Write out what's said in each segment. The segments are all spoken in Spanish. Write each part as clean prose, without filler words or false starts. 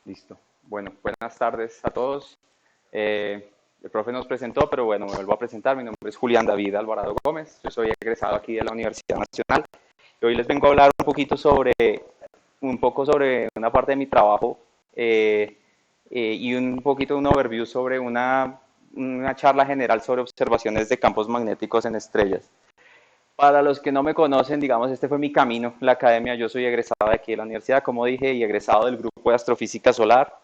Listo. Bueno, buenas tardes a todos. El profe nos presentó, pero bueno, me vuelvo a presentar. Mi nombre es Julián David Alvarado Gómez. Yo soy egresado aquí de la Universidad Nacional. Y hoy les vengo a hablar un poco sobre una parte de mi trabajo y un poquito un overview sobre una charla general sobre observaciones de campos magnéticos en estrellas. Para los que no me conocen, digamos, este fue mi camino, la academia. Yo soy egresado de aquí de la universidad, como dije, y egresado del grupo de astrofísica solar.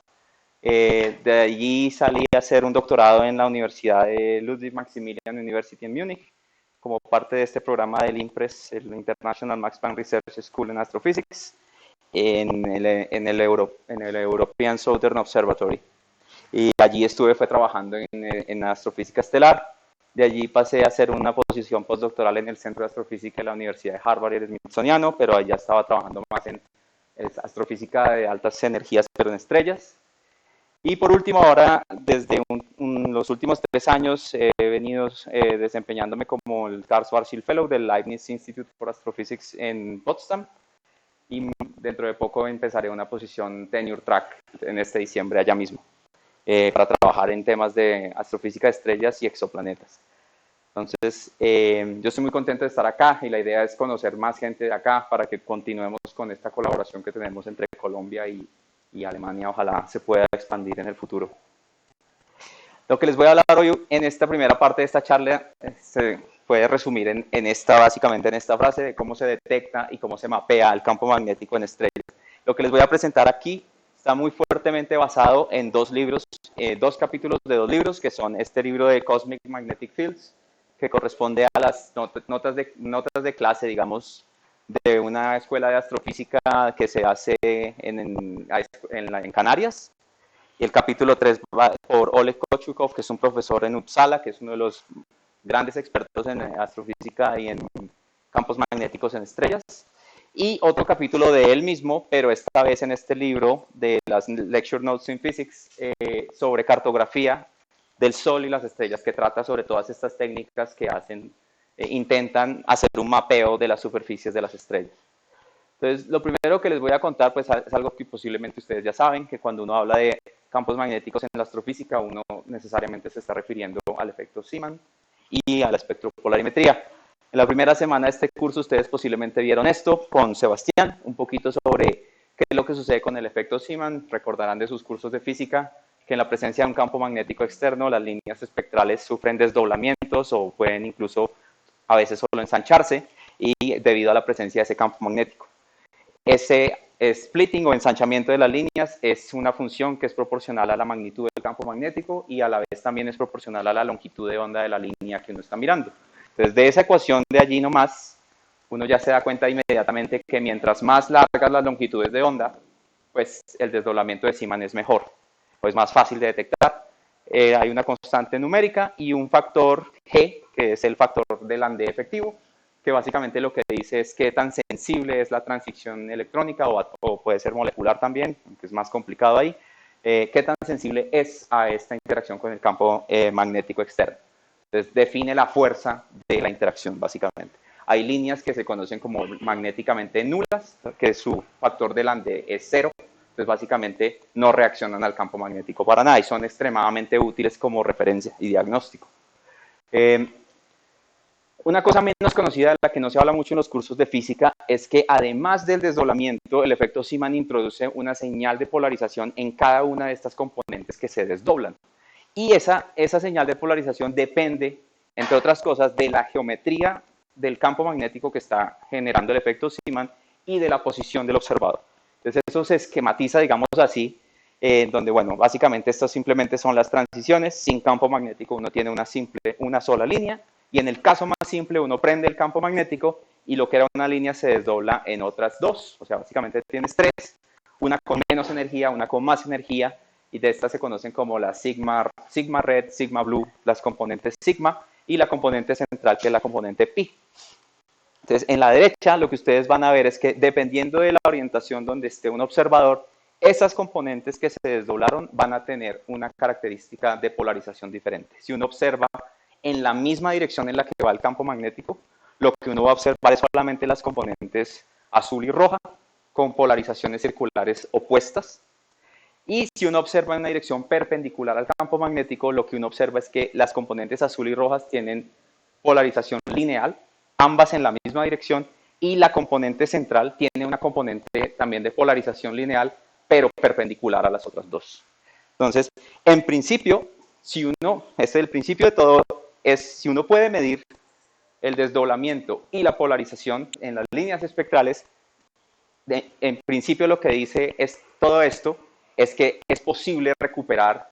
De allí salí a hacer un doctorado en la Universidad de Ludwig Maximilian University en Múnich, como parte de este programa del IMPRES, el International Max Planck Research School in Astrophysics, en el European Southern Observatory. Y allí fue trabajando en astrofísica estelar. De allí pasé a hacer una posición postdoctoral en el Centro de Astrofísica de la Universidad de Harvard y el Smithsoniano, pero allá estaba trabajando más en astrofísica de altas energías, pero en estrellas. Y por último, ahora, desde los últimos 3 años, he venido desempeñándome como el Karl Schwarzschild Fellow del Leibniz Institute for Astrophysics en Potsdam. Y dentro de poco empezaré una posición tenure track en este diciembre allá mismo, para trabajar en temas de astrofísica de estrellas y exoplanetas. Entonces, yo estoy muy contento de estar acá y la idea es conocer más gente de acá para que continuemos con esta colaboración que tenemos entre Colombia y Alemania. Ojalá se pueda expandir en el futuro. Lo que les voy a hablar hoy en esta primera parte de esta charla se puede resumir básicamente en esta frase de cómo se detecta y cómo se mapea el campo magnético en estrellas. Lo que les voy a presentar aquí está muy fuertemente basado en 2 libros, 2 capítulos de 2 libros, que son este libro de Cosmic Magnetic Fields, que corresponde a las notas de clase, digamos, de una escuela de astrofísica que se hace en Canarias. Y el capítulo 3 va por Oleg Kochukov, que es un profesor en Uppsala, que es uno de los grandes expertos en astrofísica y en campos magnéticos en estrellas. Y otro capítulo de él mismo, pero esta vez en este libro de las Lecture Notes in Physics, sobre cartografía del Sol y las estrellas, que trata sobre todas estas técnicas que intentan hacer un mapeo de las superficies de las estrellas. Entonces, lo primero que les voy a contar, pues, es algo que posiblemente ustedes ya saben, que cuando uno habla de campos magnéticos en la astrofísica, uno necesariamente se está refiriendo al efecto Zeeman y a la espectropolarimetría. En la primera semana de este curso ustedes posiblemente vieron esto con Sebastián, un poquito sobre qué es lo que sucede con el efecto Zeeman. Recordarán de sus cursos de física que en la presencia de un campo magnético externo las líneas espectrales sufren desdoblamientos o pueden incluso a veces solo ensancharse y debido a la presencia de ese campo magnético. Ese splitting o ensanchamiento de las líneas es una función que es proporcional a la magnitud del campo magnético y a la vez también es proporcional a la longitud de onda de la línea que uno está mirando. Entonces, de esa ecuación de allí nomás, uno ya se da cuenta inmediatamente que mientras más largas las longitudes de onda, pues el desdoblamiento de Zeeman es mejor, o es más fácil de detectar. Hay una constante numérica y un factor G, que es el factor de Landé efectivo, que básicamente lo que dice es qué tan sensible es la transición electrónica o puede ser molecular también, aunque es más complicado ahí, qué tan sensible es a esta interacción con el campo magnético externo. Entonces define la fuerza de la interacción básicamente. Hay líneas que se conocen como magnéticamente nulas, que su factor de Landé es 0, entonces básicamente no reaccionan al campo magnético para nada y son extremadamente útiles como referencia y diagnóstico. Una cosa menos conocida, de la que no se habla mucho en los cursos de física, es que además del desdoblamiento, el efecto Zeeman introduce una señal de polarización en cada una de estas componentes que se desdoblan. Y esa señal de polarización depende, entre otras cosas, de la geometría del campo magnético que está generando el efecto Zeeman y de la posición del observador. Entonces eso se esquematiza, digamos así, donde, bueno, básicamente estas simplemente son las transiciones. Sin campo magnético uno tiene una sola línea. Y en el caso más simple, uno prende el campo magnético y lo que era una línea se desdobla en otras 2. O sea, básicamente tienes 3, una con menos energía, una con más energía, y de estas se conocen como las sigma red, sigma blue, las componentes sigma, y la componente central, que es la componente pi. Entonces, en la derecha, lo que ustedes van a ver es que dependiendo de la orientación donde esté un observador, esas componentes que se desdoblaron van a tener una característica de polarización diferente. Si uno observa en la misma dirección en la que va el campo magnético, lo que uno va a observar es solamente las componentes azul y roja con polarizaciones circulares opuestas. Y si uno observa en una dirección perpendicular al campo magnético, lo que uno observa es que las componentes azul y rojas tienen polarización lineal, ambas en la misma dirección, y la componente central tiene una componente también de polarización lineal, pero perpendicular a las otras dos. Entonces, en principio, si uno, este es el principio de todo, es si uno puede medir el desdoblamiento y la polarización en las líneas espectrales, en principio lo que dice es todo esto es que es posible recuperar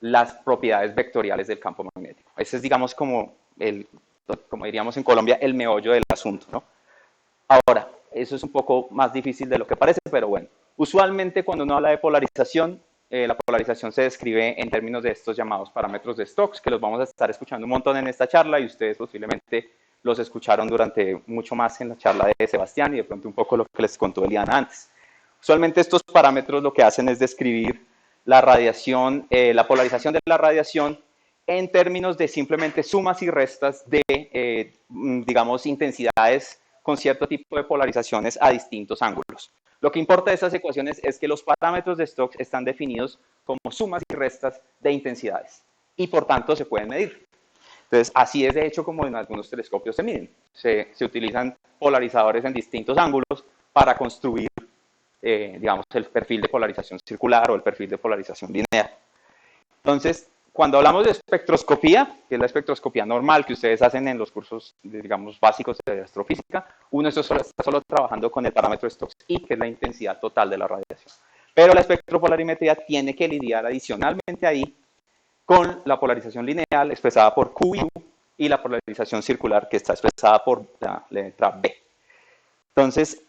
las propiedades vectoriales del campo magnético. Ese es, digamos, como diríamos en Colombia, el meollo del asunto, ¿no? Ahora, eso es un poco más difícil de lo que parece, pero bueno. Usualmente cuando uno habla de polarización, la polarización se describe en términos de estos llamados parámetros de Stokes, que los vamos a estar escuchando un montón en esta charla y ustedes posiblemente los escucharon durante mucho más en la charla de Sebastián y de pronto un poco lo que les contó Eliana antes. Usualmente estos parámetros lo que hacen es describir la radiación, la polarización de la radiación en términos de simplemente sumas y restas de, digamos, intensidades con cierto tipo de polarizaciones a distintos ángulos. Lo que importa de estas ecuaciones es que los parámetros de Stokes están definidos como sumas y restas de intensidades y por tanto se pueden medir. Entonces, así es de hecho como en algunos telescopios se miden. Se utilizan polarizadores en distintos ángulos para construir, digamos, el perfil de polarización circular o el perfil de polarización lineal. Entonces, cuando hablamos de espectroscopía, que es la espectroscopía normal que ustedes hacen en los cursos, digamos, básicos de astrofísica, uno está solo trabajando con el parámetro de Stokes I, que es la intensidad total de la radiación. Pero la espectropolarimetría tiene que lidiar adicionalmente ahí con la polarización lineal expresada por Q y U y la polarización circular que está expresada por la letra B. Entonces,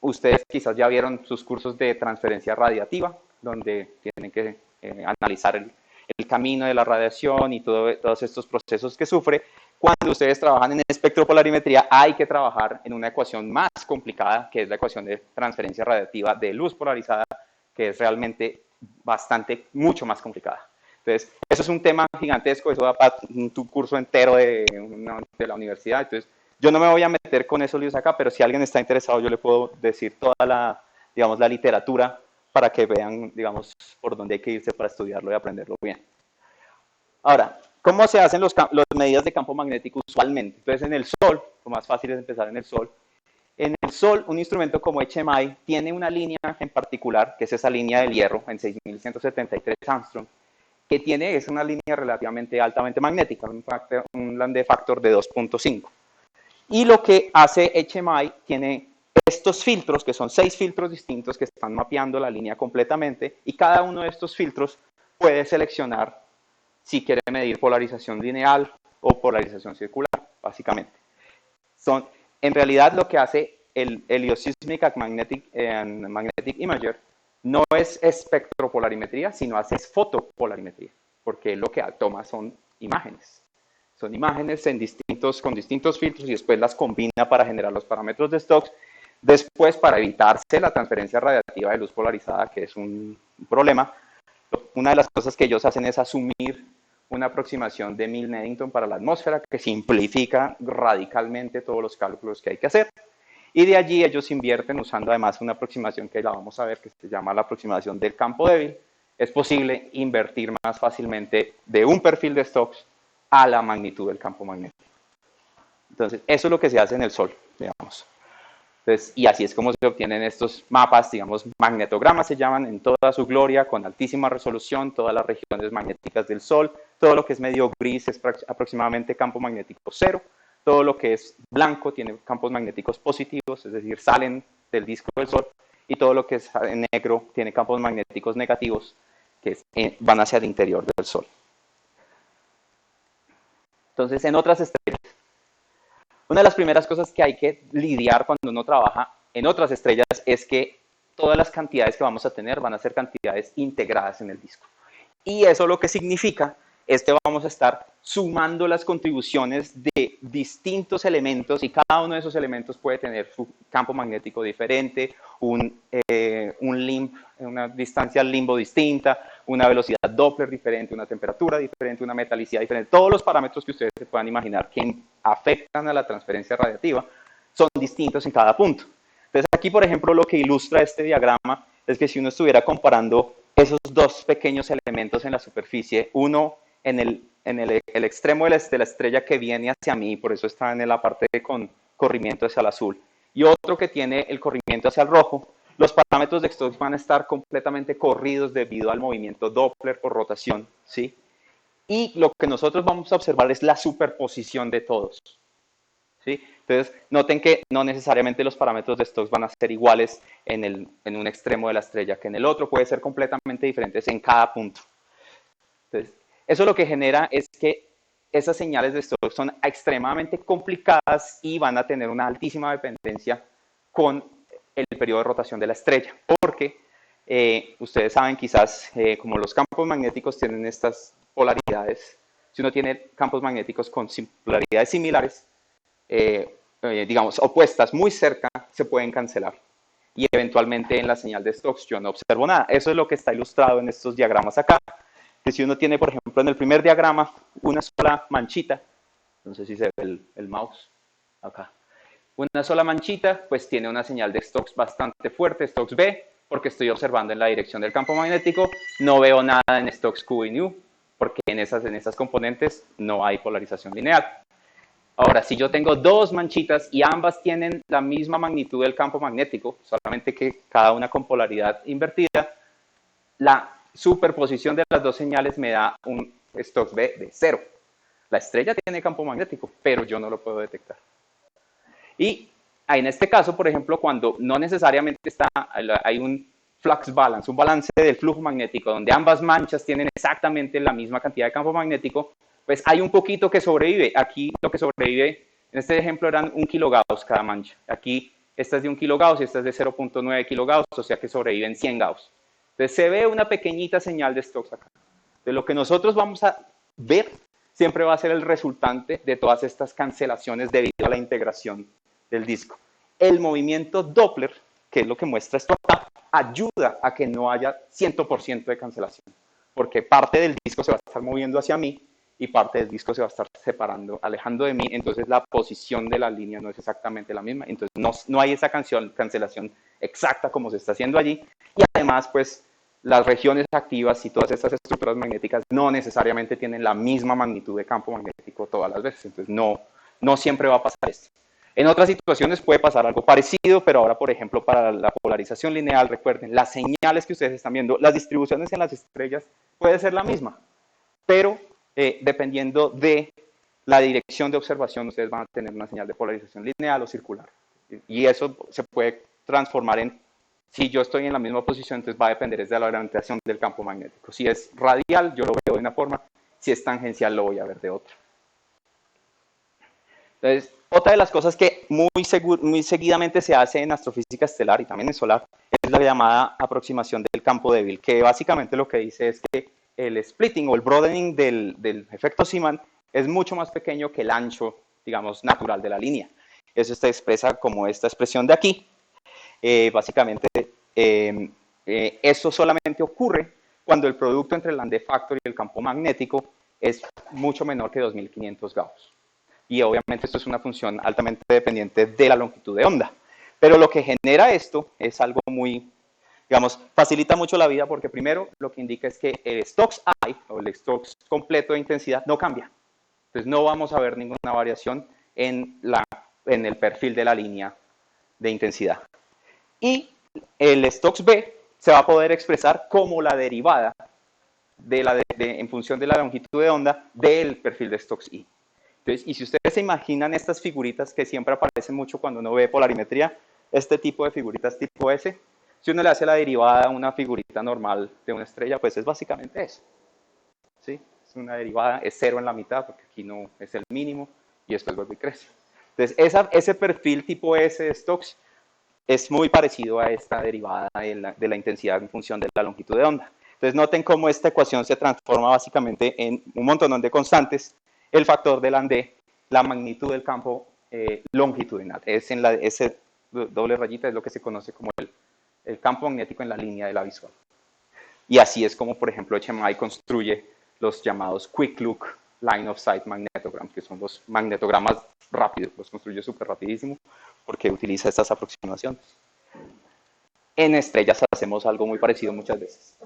ustedes quizás ya vieron sus cursos de transferencia radiativa, donde tienen que analizar el camino de la radiación y todos estos procesos que sufre. Cuando ustedes trabajan en espectropolarimetría, hay que trabajar en una ecuación más complicada, que es la ecuación de transferencia radiativa de luz polarizada, que es realmente mucho más complicada. Entonces, eso es un tema gigantesco, eso da para un curso entero de la universidad. Entonces, yo no me voy a meter con esos libros acá, pero si alguien está interesado, yo le puedo decir toda digamos, la literatura para que vean, digamos, por dónde hay que irse para estudiarlo y aprenderlo bien. Ahora, ¿cómo se hacen las medidas de campo magnético usualmente? Entonces, en el Sol, lo más fácil es empezar en el Sol. En el Sol, un instrumento como HMI tiene una línea en particular, que es esa línea del hierro, en 6173 Armstrong, que es una línea relativamente altamente magnética, un Landé factor de 2.5. Y lo que hace HMI tiene estos filtros, que son 6 filtros distintos que están mapeando la línea completamente, y cada uno de estos filtros puede seleccionar si quiere medir polarización lineal o polarización circular, básicamente. En realidad lo que hace el Heliosysmic Magnetic Imager no es espectropolarimetría, sino hace fotopolarimetría, porque lo que toma son imágenes. Son imágenes con distintos filtros y después las combina para generar los parámetros de Stokes. Después, para evitarse la transferencia radiativa de luz polarizada, que es un problema, una de las cosas que ellos hacen es asumir una aproximación de Milne-Eddington para la atmósfera que simplifica radicalmente todos los cálculos que hay que hacer. Y de allí ellos invierten usando además una aproximación que la vamos a ver, que se llama la aproximación del campo débil. Es posible invertir más fácilmente de un perfil de Stokes a la magnitud del campo magnético. Entonces, eso es lo que se hace en el Sol, digamos. Entonces, y así es como se obtienen estos mapas, digamos, magnetogramas se llaman, en toda su gloria, con altísima resolución, todas las regiones magnéticas del Sol, todo lo que es medio gris es aproximadamente campo magnético cero, todo lo que es blanco tiene campos magnéticos positivos, es decir, salen del disco del Sol, y todo lo que es negro tiene campos magnéticos negativos, que van hacia el interior del Sol. Entonces, en otras estrellas, una de las primeras cosas que hay que lidiar cuando uno trabaja en otras estrellas es que todas las cantidades que vamos a tener van a ser cantidades integradas en el disco. Y eso lo que significa es que vamos a estar sumando las contribuciones de distintos elementos y cada uno de esos elementos puede tener su campo magnético diferente, una distancia limbo distinta, una velocidad Doppler diferente, una temperatura diferente, una metalicidad diferente. Todos los parámetros que ustedes se puedan imaginar que afectan a la transferencia radiativa son distintos en cada punto. Entonces aquí, por ejemplo, lo que ilustra este diagrama es que si uno estuviera comparando esos dos pequeños elementos en la superficie, uno en el extremo de la estrella que viene hacia mí, por eso está en la parte con corrimiento hacia el azul, y otro que tiene el corrimiento hacia el rojo, los parámetros de Stokes van a estar completamente corridos debido al movimiento Doppler por rotación, ¿sí? Y lo que nosotros vamos a observar es la superposición de todos, ¿sí? Entonces, noten que no necesariamente los parámetros de Stokes van a ser iguales en un extremo de la estrella que en el otro, puede ser completamente diferentes en cada punto. Entonces, eso lo que genera es que esas señales de Stokes son extremadamente complicadas y van a tener una altísima dependencia con el periodo de rotación de la estrella, porque ustedes saben quizás como los campos magnéticos tienen estas polaridades, si uno tiene campos magnéticos con polaridades similares, digamos opuestas muy cerca, se pueden cancelar y eventualmente en la señal de Stokes yo no observo nada. Eso es lo que está ilustrado en estos diagramas acá, que si uno tiene, por ejemplo, en el primer diagrama una sola manchita, no sé si se ve el mouse acá, una sola manchita, pues tiene una señal de Stokes bastante fuerte, Stokes B, porque estoy observando en la dirección del campo magnético, no veo nada en Stokes Q y nu, porque en esas componentes no hay polarización lineal. Ahora, si yo tengo dos manchitas y ambas tienen la misma magnitud del campo magnético, solamente que cada una con polaridad invertida, la superposición de las dos señales me da un Stokes B de 0. La estrella tiene campo magnético, pero yo no lo puedo detectar. Y en este caso, por ejemplo, cuando no necesariamente hay un flux balance, un balance del flujo magnético, donde ambas manchas tienen exactamente la misma cantidad de campo magnético, pues hay un poquito que sobrevive. Aquí lo que sobrevive, en este ejemplo eran 1 kilogauss cada mancha. Aquí esta es de 1 kilogauss y esta es de 0.9 kilogauss, o sea que sobreviven 100 gauss. Entonces se ve una pequeñita señal de Stokes acá. De lo que nosotros vamos a ver siempre va a ser el resultante de todas estas cancelaciones debido a la integración del disco. El movimiento Doppler, que es lo que muestra esto acá, ayuda a que no haya 100% de cancelación, porque parte del disco se va a estar moviendo hacia mí y parte del disco se va a estar separando, alejando de mí, entonces la posición de la línea no es exactamente la misma, entonces no hay esa cancelación exacta como se está haciendo allí, y además pues las regiones activas y todas estas estructuras magnéticas no necesariamente tienen la misma magnitud de campo magnético todas las veces, entonces no siempre va a pasar esto. En otras situaciones puede pasar algo parecido, pero ahora, por ejemplo, para la polarización lineal, recuerden, las señales que ustedes están viendo, las distribuciones en las estrellas puede ser la misma, pero dependiendo de la dirección de observación, ustedes van a tener una señal de polarización lineal o circular. Y eso se puede transformar en, si yo estoy en la misma posición, entonces va a depender de la orientación del campo magnético. Si es radial, yo lo veo de una forma, si es tangencial, lo voy a ver de otra. Entonces, otra de las cosas que muy seguidamente se hace en astrofísica estelar y también en solar es la llamada aproximación del campo débil, que básicamente lo que dice es que el splitting o el broadening del efecto Zeeman es mucho más pequeño que el ancho, digamos, natural de la línea. Eso se expresa como esta expresión de aquí. Básicamente, eso solamente ocurre cuando el producto entre el Landé factor y el campo magnético es mucho menor que 2500 Gauss. Y obviamente esto es una función altamente dependiente de la longitud de onda. Pero lo que genera esto es algo muy, digamos, facilita mucho la vida porque primero lo que indica es que el Stokes I, o el Stokes completo de intensidad, no cambia. Entonces no vamos a ver ninguna variación en el perfil de la línea de intensidad. Y el Stokes B se va a poder expresar como la derivada en función de la longitud de onda del perfil de Stokes I. Entonces, y si ustedes se imaginan estas figuritas que siempre aparecen mucho cuando uno ve polarimetría, este tipo de figuritas tipo S, si uno le hace la derivada a una figurita normal de una estrella, pues es básicamente eso. ¿Sí? Es una derivada, es 0 en la mitad, porque aquí no es el mínimo, y después vuelve y crece. Entonces, ese perfil tipo S de Stokes es muy parecido a esta derivada de la intensidad en función de la longitud de onda. Entonces, noten cómo esta ecuación se transforma básicamente en un montón de constantes, el factor de Landé, la magnitud del campo longitudinal. Ese doble rayita es lo que se conoce como el campo magnético en la línea de la visual. Y así es como, por ejemplo, HMI construye los llamados Quick Look Line of Sight Magnetograms, que son los magnetogramas rápidos, los construye súper rapidísimo porque utiliza estas aproximaciones. En estrellas hacemos algo muy parecido muchas veces.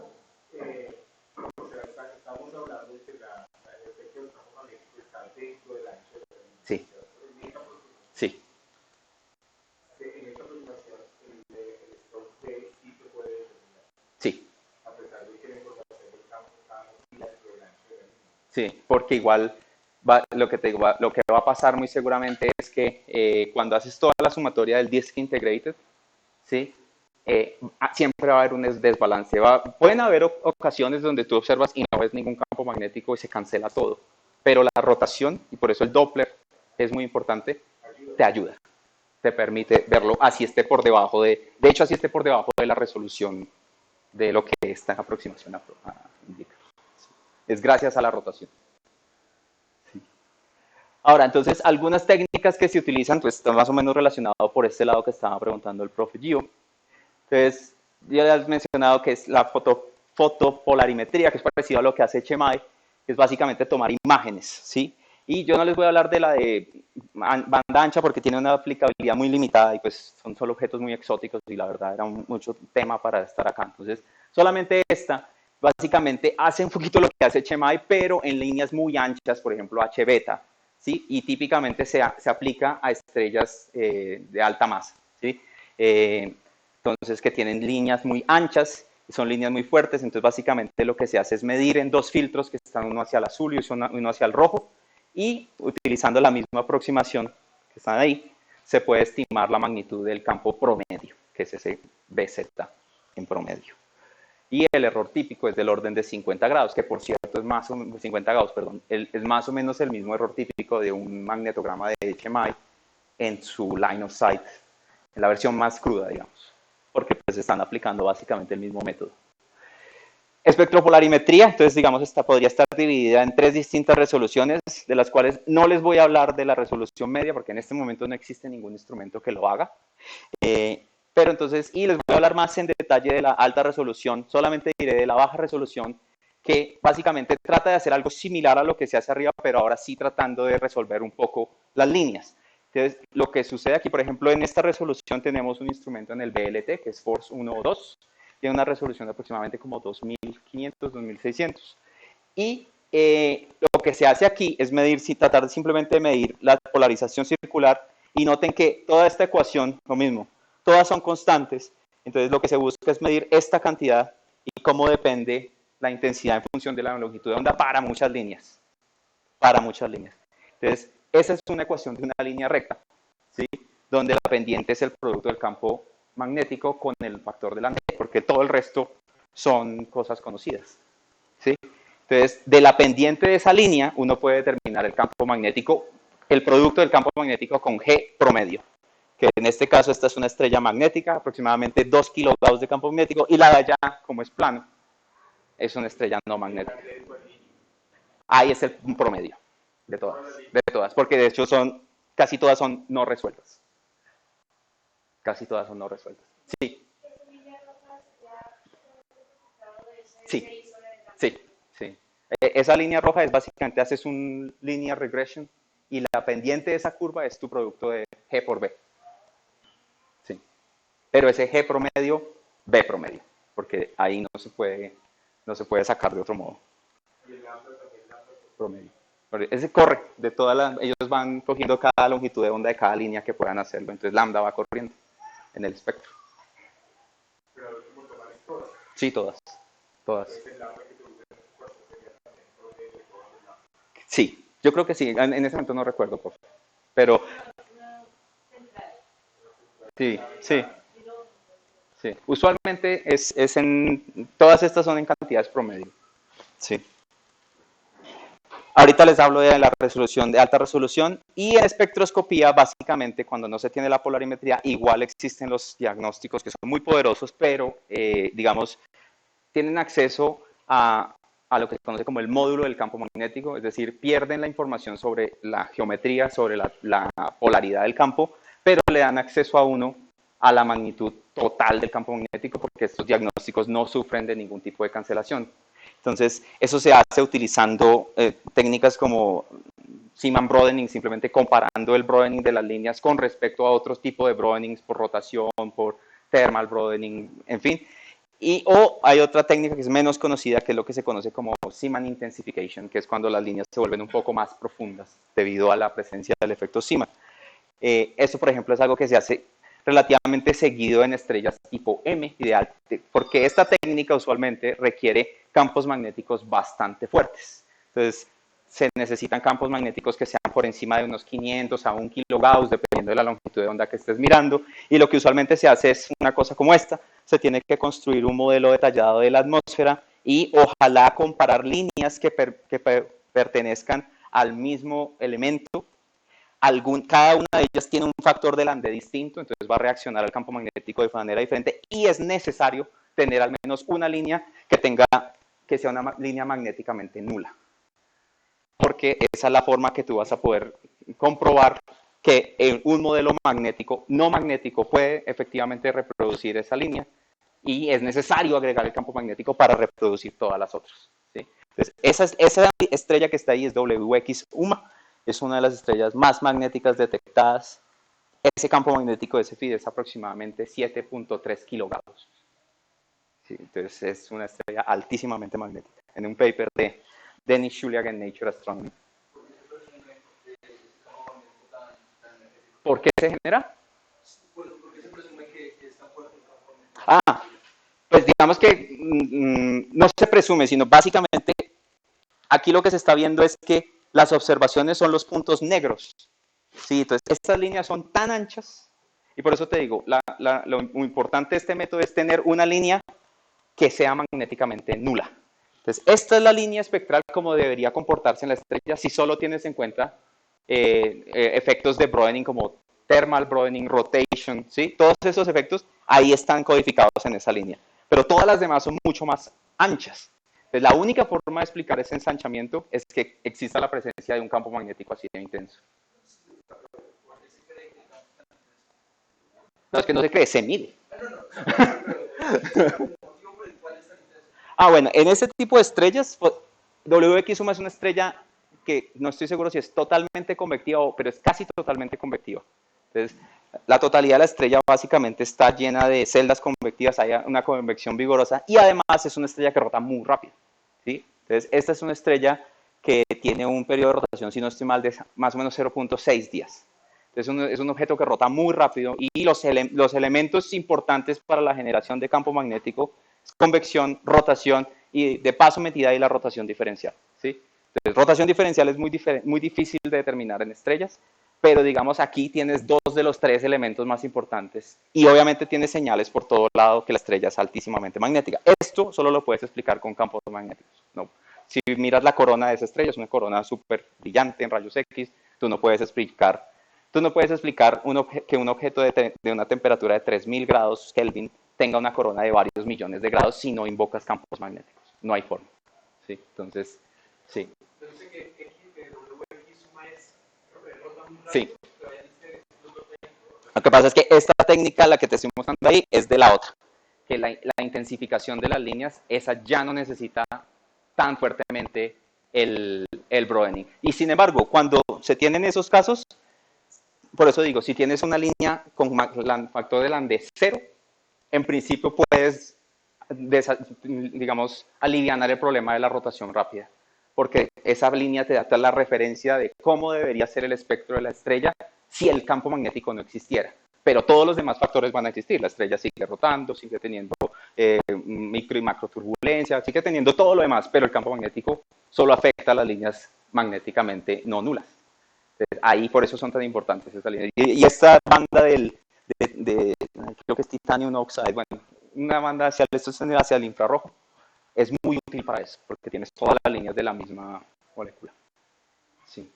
Sí, sí. Sí, sí, porque igual lo que lo que va a pasar muy seguramente es que cuando haces toda la sumatoria del disk integrated, ¿sí? Siempre va a haber un desbalance. Pueden haber ocasiones donde tú observas y no ves ningún campo magnético y se cancela todo, pero la rotación, y por eso el Doppler es muy importante, te ayuda, te permite verlo así esté por debajo de hecho así esté por debajo de la resolución de lo que esta aproximación indica. Es gracias a la rotación. Sí. Ahora, entonces, algunas técnicas que se utilizan, pues están más o menos relacionado por este lado que estaba preguntando el profe Gio. Entonces, ya has mencionado que es la fotopolarimetría, que es parecido a lo que hace HMI, que es básicamente tomar imágenes, ¿sí? Y yo no les voy a hablar de la de banda ancha porque tiene una aplicabilidad muy limitada y pues son solo objetos muy exóticos y la verdad era mucho tema para estar acá. Entonces, solamente esta, básicamente hace un poquito lo que hace HMI, pero en líneas muy anchas, por ejemplo H-beta, ¿sí? Y típicamente se aplica a estrellas de alta masa, ¿sí? Entonces, que tienen líneas muy anchas, son líneas muy fuertes, entonces básicamente lo que se hace es medir en dos filtros que están uno hacia el azul y uno hacia el rojo, y utilizando la misma aproximación que están ahí, se puede estimar la magnitud del campo promedio, que es ese BZ en promedio. Y el error típico es del orden de 50 grados, que por cierto es más o menos, 50 grados, perdón, es más o menos el mismo error típico de un magnetograma de HMI en su line of sight, en la versión más cruda, digamos, porque pues están aplicando básicamente el mismo método. Espectropolarimetría, entonces digamos, esta podría estar dividida en tres distintas resoluciones, de las cuales no les voy a hablar de la resolución media, porque en este momento no existe ningún instrumento que lo haga. Pero entonces, y les voy a hablar más en detalle de la alta resolución, solamente diré de la baja resolución, que básicamente trata de hacer algo similar a lo que se hace arriba, pero ahora sí tratando de resolver un poco las líneas. Entonces, lo que sucede aquí, por ejemplo, en esta resolución tenemos un instrumento en el BLT, que es Force 1 o 2, tiene una resolución de aproximadamente como 2500, 2600. Y lo que se hace aquí es medir, tratar simplemente de medir la polarización circular, y noten que toda esta ecuación, lo mismo, todas son constantes, entonces lo que se busca es medir esta cantidad y cómo depende la intensidad en función de la longitud de onda para muchas líneas, para muchas líneas. Entonces, esa es una ecuación de una línea recta, ¿sí? Donde la pendiente es el producto del campo magnético con el factor de la T, porque todo el resto son cosas conocidas, ¿sí? Entonces, de la pendiente de esa línea, uno puede determinar el campo magnético, el producto del campo magnético con G promedio, que en este caso esta es una estrella magnética, aproximadamente 2 kilogauss de campo magnético, y la de allá, como es plano, es una estrella no magnética. Ahí es el promedio de todas, porque de hecho casi todas son no resueltas. Casi todas son no resueltas. Sí, sí, sí, sí. Esa línea roja es básicamente, haces una linear regression y la pendiente de esa curva es tu producto de G por B. Sí. Pero ese G promedio, B promedio, porque ahí no se puede sacar de otro modo. Promedio. Ese corre de ellos van cogiendo cada longitud de onda de cada línea que puedan hacerlo, entonces lambda va corriendo en el espectro. Sí, todas, todas. Sí, yo creo que sí, en ese momento no recuerdo, por favor. Pero sí, sí, sí. Usualmente todas estas son en cantidades promedio. Sí. Ahorita les hablo de la resolución de alta resolución, y en espectroscopía, básicamente, cuando no se tiene la polarimetría, igual existen los diagnósticos que son muy poderosos, pero, digamos, tienen acceso a lo que se conoce como el módulo del campo magnético, es decir, pierden la información sobre la geometría, sobre la polaridad del campo, pero le dan acceso a uno a la magnitud total del campo magnético, porque estos diagnósticos no sufren de ningún tipo de cancelación. Entonces, eso se hace utilizando técnicas como Zeeman broadening, simplemente comparando el broadening de las líneas con respecto a otros tipos de broadenings por rotación, por thermal broadening, en fin. O hay otra técnica que es menos conocida, que es lo que se conoce como Zeeman intensification, que es cuando las líneas se vuelven un poco más profundas debido a la presencia del efecto Zeeman. Esto, por ejemplo, es algo que se hace relativamente seguido en estrellas tipo M, ideal, porque esta técnica usualmente requiere campos magnéticos bastante fuertes. Entonces, se necesitan campos magnéticos que sean por encima de unos 500 a 1 kilogauss, dependiendo de la longitud de onda que estés mirando. Y lo que usualmente se hace es una cosa como esta: se tiene que construir un modelo detallado de la atmósfera y ojalá comparar líneas que pertenezcan al mismo elemento. Cada una de ellas tiene un factor de Landé distinto, entonces va a reaccionar al campo magnético de manera diferente, y es necesario tener al menos una línea que sea una línea magnéticamente nula, porque esa es la forma que tú vas a poder comprobar que un modelo magnético no magnético puede efectivamente reproducir esa línea, y es necesario agregar el campo magnético para reproducir todas las otras, ¿sí? Entonces, esa estrella que está ahí es WX UMA, es una de las estrellas más magnéticas detectadas. Ese campo magnético de ese FID es aproximadamente 7.3 kilogauss. Sí, entonces es una estrella altísimamente magnética. En un paper de Denis Shuliak en Nature Astronomy. ¿Por qué se genera? Ah, pues digamos que no se presume, sino básicamente aquí lo que se está viendo es que las observaciones son los puntos negros. Sí, entonces estas líneas son tan anchas, y por eso te digo, lo importante de este método es tener una línea que sea magnéticamente nula. Entonces, esta es la línea espectral como debería comportarse en la estrella si solo tienes en cuenta efectos de Broadening como thermal broadening, rotation, ¿sí? Todos esos efectos ahí están codificados en esa línea, pero todas las demás son mucho más anchas. Entonces, la única forma de explicar ese ensanchamiento es que exista la presencia de un campo magnético así de intenso. No, es que no se cree, se mide. Bueno, en ese tipo de estrellas, WX-UMA es una estrella que no estoy seguro si es totalmente convectiva, pero es casi totalmente convectiva. Entonces, la totalidad de la estrella básicamente está llena de celdas convectivas, hay una convección vigorosa, y además es una estrella que rota muy rápido, ¿sí? Entonces, esta es una estrella que tiene un periodo de rotación, si no estoy mal, de más o menos 0.6 días. Entonces, es un objeto que rota muy rápido, y los elementos importantes para la generación de campo magnético: convección, rotación y de paso metida ahí la rotación diferencial, ¿sí? Entonces, rotación diferencial es muy difícil de determinar en estrellas, pero digamos aquí tienes dos de los tres elementos más importantes, y obviamente tienes señales por todo lado que la estrella es altísimamente magnética. Esto solo lo puedes explicar con campos magnéticos, ¿no? Si miras la corona de esa estrella, es una corona súper brillante en rayos X, tú no puedes explicar que un objeto de una temperatura de 3000 grados Kelvin tenga una corona de varios millones de grados si no invocas campos magnéticos. No hay forma, ¿sí? Entonces, sí. Sí. Lo que pasa es que esta técnica, la que te estoy mostrando ahí, es de la otra, que la intensificación de las líneas, esa ya no necesita tan fuertemente el broadening. Y sin embargo, cuando se tienen esos casos, por eso digo, si tienes una línea con factor de Landé cero, en principio puedes, digamos, aliviar el problema de la rotación rápida, porque esa línea te da la referencia de cómo debería ser el espectro de la estrella si el campo magnético no existiera. Pero todos los demás factores van a existir. La estrella sigue rotando, sigue teniendo micro y macro turbulencia, sigue teniendo todo lo demás, pero el campo magnético solo afecta a las líneas magnéticamente no nulas. Entonces, ahí por eso son tan importantes esas líneas. Y esta banda creo que es titanium oxide, bueno, una banda hacia el infrarrojo, es muy útil para eso, porque tienes todas las líneas de la misma molécula. Sí.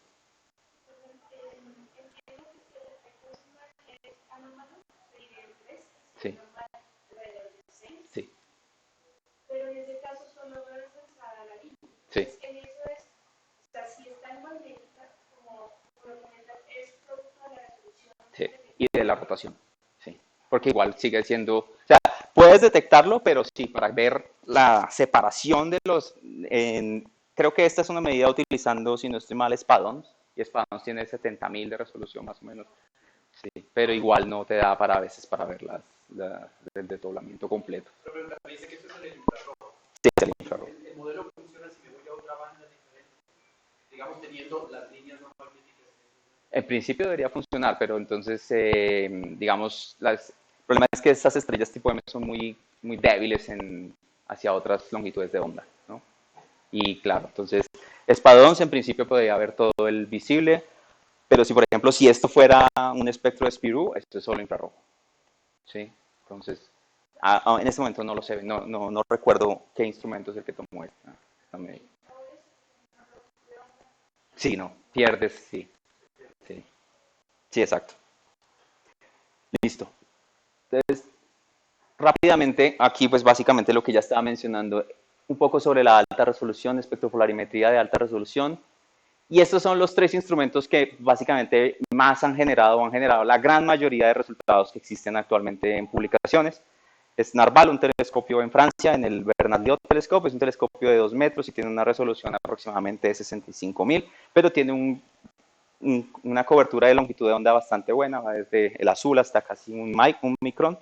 Sí. Sí. Sí. Sí. Y de la rotación. Sí. Porque igual sigue siendo, o sea, puedes detectarlo, pero sí, para ver la separación de creo que esta es una medida utilizando, si no estoy mal, Spadons, y Spadons tiene 70.000 de resolución más o menos. Sí, pero igual no te da a veces para ver del desdoblamiento completo. Pero me dice que esto es el infrarrojo. Sí, es el infrarrojo. El modelo funciona si me voy a otra banda diferente, digamos teniendo las líneas no magnéticas. En principio debería funcionar, pero entonces, digamos, el problema es que estas estrellas tipo M son muy, muy débiles hacia otras longitudes de onda, ¿no? Y claro, entonces, espadón 11 en principio podría haber todo el visible, pero si por ejemplo, si esto fuera un espectro de Spirou, esto es solo infrarrojo, ¿sí? Entonces, en este momento no lo sé, no recuerdo qué instrumento es el que tomó esta medida. Sí, no, pierdes, sí, sí, sí, exacto. Listo. Entonces, rápidamente, aquí pues básicamente lo que ya estaba mencionando, un poco sobre la alta resolución, espectropolarimetría de alta resolución. Y estos son los tres instrumentos que básicamente más han generado la gran mayoría de resultados que existen actualmente en publicaciones. Es Narval, un telescopio en Francia, en el Bernard-Liot Telescope, es un telescopio de 2 metros y tiene una resolución aproximadamente de 65.000, pero tiene una cobertura de longitud de onda bastante buena, va desde el azul hasta casi un micrón.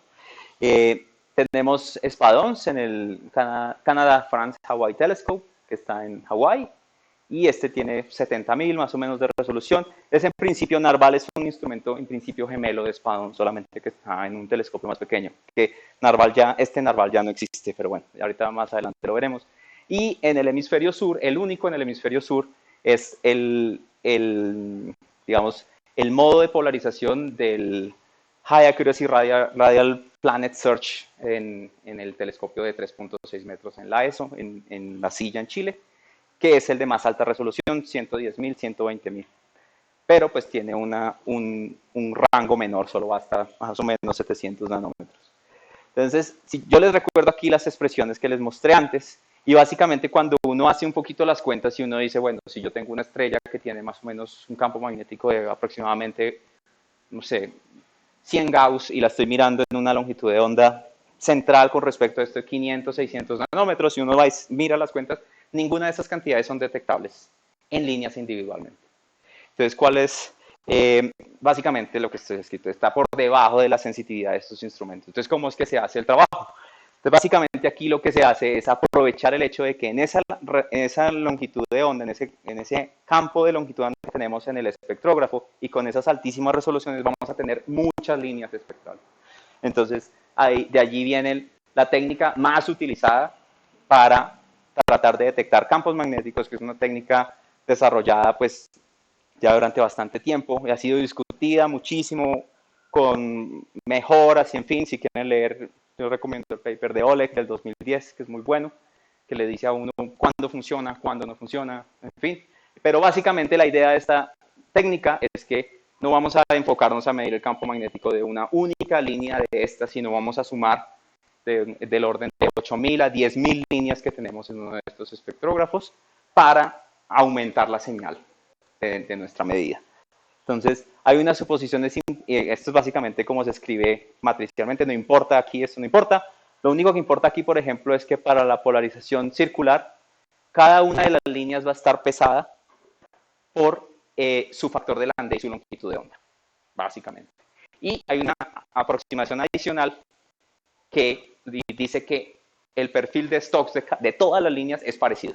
Tenemos Espadons en el Canada France Hawaii Telescope, que está en Hawái, y este tiene 70.000 más o menos de resolución. Es en principio, Narval es un instrumento en principio gemelo de Espadón, solamente que está en un telescopio más pequeño, que este Narval ya no existe, pero bueno, ahorita más adelante lo veremos. Y en el hemisferio sur, el único en el hemisferio sur, es digamos, el modo de polarización del High Accuracy Radial Planet Search en el telescopio de 3.6 metros en la ESO, en La Silla, en Chile, que es el de más alta resolución, 110.000, 120.000. Pero pues tiene un rango menor, solo hasta más o menos 700 nanómetros. Entonces, si yo les recuerdo aquí las expresiones que les mostré antes, y básicamente cuando uno hace un poquito las cuentas y uno dice, bueno, si yo tengo una estrella que tiene más o menos un campo magnético de aproximadamente, no sé, 100 Gauss y la estoy mirando en una longitud de onda central con respecto a esto de 500, 600 nanómetros, y uno va y mira las cuentas, ninguna de esas cantidades son detectables en líneas individualmente. Entonces, ¿cuál es básicamente lo que está escrito? Está por debajo de la sensitividad de estos instrumentos. Entonces, ¿cómo es que se hace el trabajo? Entonces, básicamente aquí lo que se hace es aprovechar el hecho de que en esa longitud de onda, en ese campo de longitud de onda que tenemos en el espectrógrafo y con esas altísimas resoluciones vamos a tener muchas líneas espectrales. Entonces, de allí viene la técnica más utilizada para tratar de detectar campos magnéticos, que es una técnica desarrollada pues ya durante bastante tiempo y ha sido discutida muchísimo con mejoras y en fin, si quieren leer, yo recomiendo el paper de Oleg del 2010, que es muy bueno, que le dice a uno cuándo funciona, cuándo no funciona, en fin. Pero básicamente la idea de esta técnica es que no vamos a enfocarnos a medir el campo magnético de una única línea de esta, sino vamos a sumar del orden de 8.000 a 10.000 líneas que tenemos en uno de estos espectrógrafos para aumentar la señal de nuestra medida. Entonces, hay unas suposiciones, esto es básicamente como se escribe matricialmente, no importa aquí, esto no importa. Lo único que importa aquí, por ejemplo, es que para la polarización circular, cada una de las líneas va a estar pesada por su factor de Landé y su longitud de onda, básicamente. Y hay una aproximación adicional que dice que el perfil de Stokes de todas las líneas es parecido.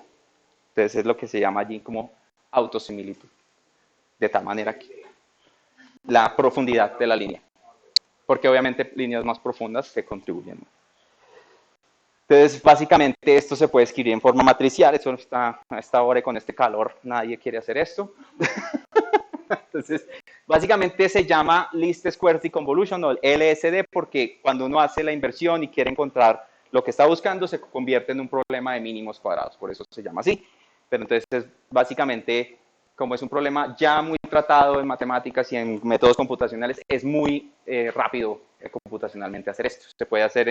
Entonces, es lo que se llama allí como autosimilitud. De tal manera que la profundidad de la línea. Porque obviamente líneas más profundas se contribuyen. Entonces, básicamente esto se puede escribir en forma matricial. Eso está a esta hora y con este calor nadie quiere hacer esto. Entonces, básicamente se llama Least Squares Deconvolution o el LSD porque cuando uno hace la inversión y quiere encontrar lo que está buscando se convierte en un problema de mínimos cuadrados. Por eso se llama así. Pero entonces, básicamente, como es un problema ya muy tratado en matemáticas y en métodos computacionales, es muy rápido computacionalmente hacer esto. Se puede hacer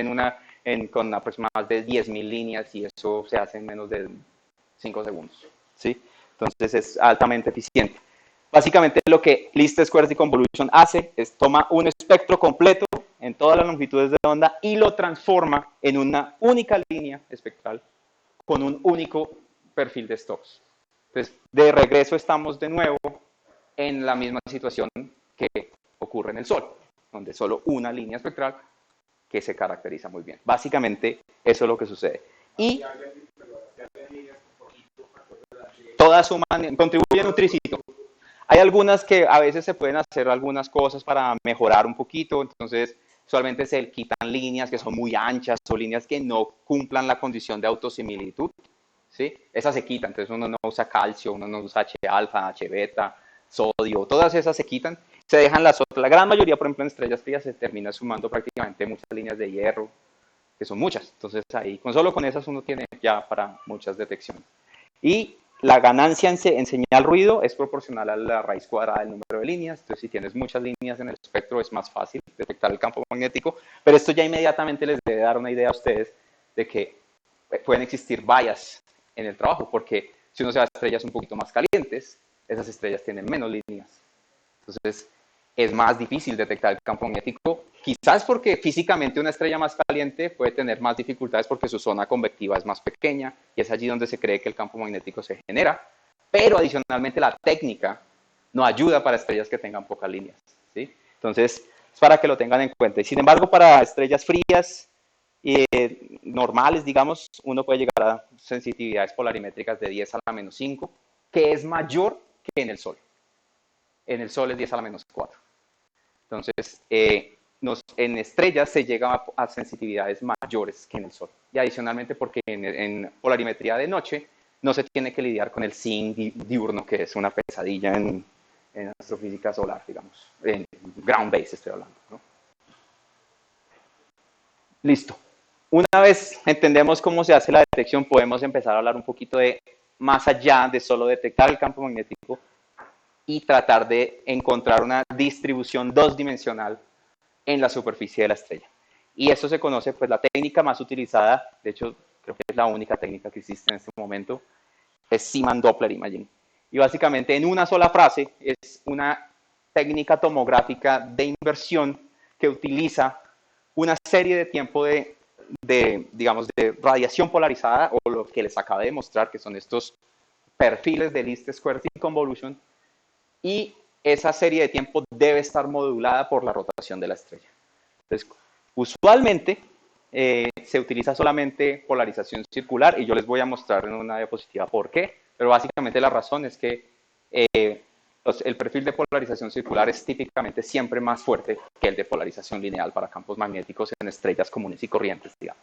con aproximadamente 10.000 líneas y eso se hace en menos de 5 segundos. ¿Sí? Entonces es altamente eficiente. Básicamente lo que Least Squares Deconvolution hace es toma un espectro completo en todas las longitudes de onda y lo transforma en una única línea espectral con un único perfil de Stokes. Entonces, de regreso estamos de nuevo en la misma situación que ocurre en el Sol, donde solo una línea espectral que se caracteriza muy bien. Básicamente, eso es lo que sucede. Y todas suman, contribuyen un tricito. Hay algunas que a veces se pueden hacer algunas cosas para mejorar un poquito, entonces usualmente se quitan líneas que son muy anchas o líneas que no cumplan la condición de autosimilitud, ¿sí? Esas se quitan, entonces uno no usa calcio, uno no usa H-alfa, H-beta, sodio, todas esas se quitan, se dejan las otras, la gran mayoría, por ejemplo, en estrellas frías se termina sumando prácticamente muchas líneas de hierro, que son muchas, entonces ahí, solo con esas uno tiene ya para muchas detecciones. Y la ganancia en señal ruido es proporcional a la raíz cuadrada del número de líneas. Entonces, si tienes muchas líneas en el espectro, es más fácil detectar el campo magnético. Pero esto ya inmediatamente les debe dar una idea a ustedes de que pueden existir bias en el trabajo, porque si uno se va a estrellas un poquito más calientes, esas estrellas tienen menos líneas. Entonces, es más difícil detectar el campo magnético, quizás porque físicamente una estrella más caliente puede tener más dificultades porque su zona convectiva es más pequeña y es allí donde se cree que el campo magnético se genera, pero adicionalmente la técnica no ayuda para estrellas que tengan pocas líneas, ¿sí? Entonces, es para que lo tengan en cuenta. Y sin embargo, para estrellas frías normales, digamos, uno puede llegar a sensitividades polarimétricas de 10 a la menos 5, que es mayor que en el Sol. En el Sol es 10 a la menos 4. Entonces, en estrellas se llega a sensitividades mayores que en el Sol. Y adicionalmente porque en polarimetría de noche no se tiene que lidiar con el zinc diurno, que es una pesadilla en astrofísica solar, digamos. En ground base estoy hablando, ¿no? Listo. Una vez entendemos cómo se hace la detección, podemos empezar a hablar un poquito de más allá de solo detectar el campo magnético y tratar de encontrar una distribución dos-dimensional en la superficie de la estrella. Y eso se conoce, pues la técnica más utilizada, de hecho creo que es la única técnica que existe en este momento, es Zeeman Doppler Imaging. Y básicamente en una sola frase es una técnica tomográfica de inversión que utiliza una serie de tiempo digamos, de radiación polarizada, o lo que les acabé de mostrar, que son estos perfiles de least square convolution, y esa serie de tiempo debe estar modulada por la rotación de la estrella. Entonces, usualmente se utiliza solamente polarización circular, y yo les voy a mostrar en una diapositiva por qué, pero básicamente la razón es que el perfil de polarización circular es típicamente siempre más fuerte que el de polarización lineal para campos magnéticos en estrellas comunes y corrientes, digamos.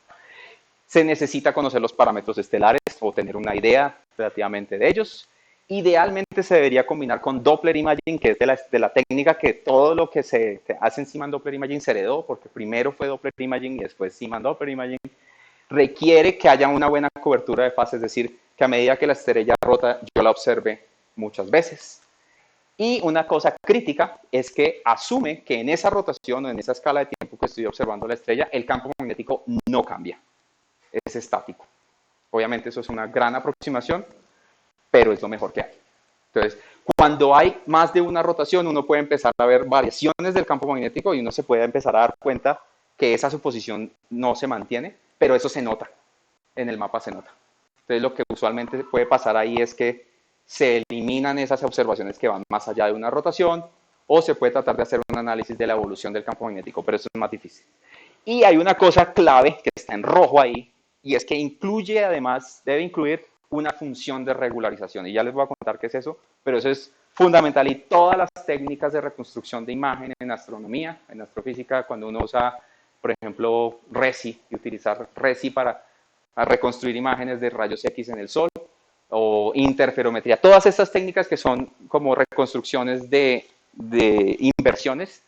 Se necesita conocer los parámetros estelares o tener una idea relativamente de ellos. Idealmente se debería combinar con Doppler Imaging, que es de la técnica que todo lo que se hace en Zeeman Doppler Imaging se heredó, porque primero fue Doppler Imaging y después Zeeman Doppler Imaging. Requiere que haya una buena cobertura de fase, es decir, que a medida que la estrella rota yo la observe muchas veces. Y una cosa crítica es que asume que en esa rotación o en esa escala de tiempo que estoy observando la estrella, el campo magnético no cambia, es estático. Obviamente eso es una gran aproximación, pero es lo mejor que hay. Entonces, cuando hay más de una rotación, uno puede empezar a ver variaciones del campo magnético y uno se puede empezar a dar cuenta que esa suposición no se mantiene, pero eso se nota, en el mapa se nota. Entonces, lo que usualmente puede pasar ahí es que se eliminan esas observaciones que van más allá de una rotación, o se puede tratar de hacer un análisis de la evolución del campo magnético, pero eso es más difícil. Y hay una cosa clave que está en rojo ahí, y es que incluye, además, debe incluir una función de regularización. Y ya les voy a contar qué es eso, pero eso es fundamental. Y todas las técnicas de reconstrucción de imagen en astronomía, en astrofísica, cuando uno usa, por ejemplo, RESI, y utilizar RESI para reconstruir imágenes de rayos X en el Sol, o interferometría, todas estas técnicas que son como reconstrucciones de inversiones,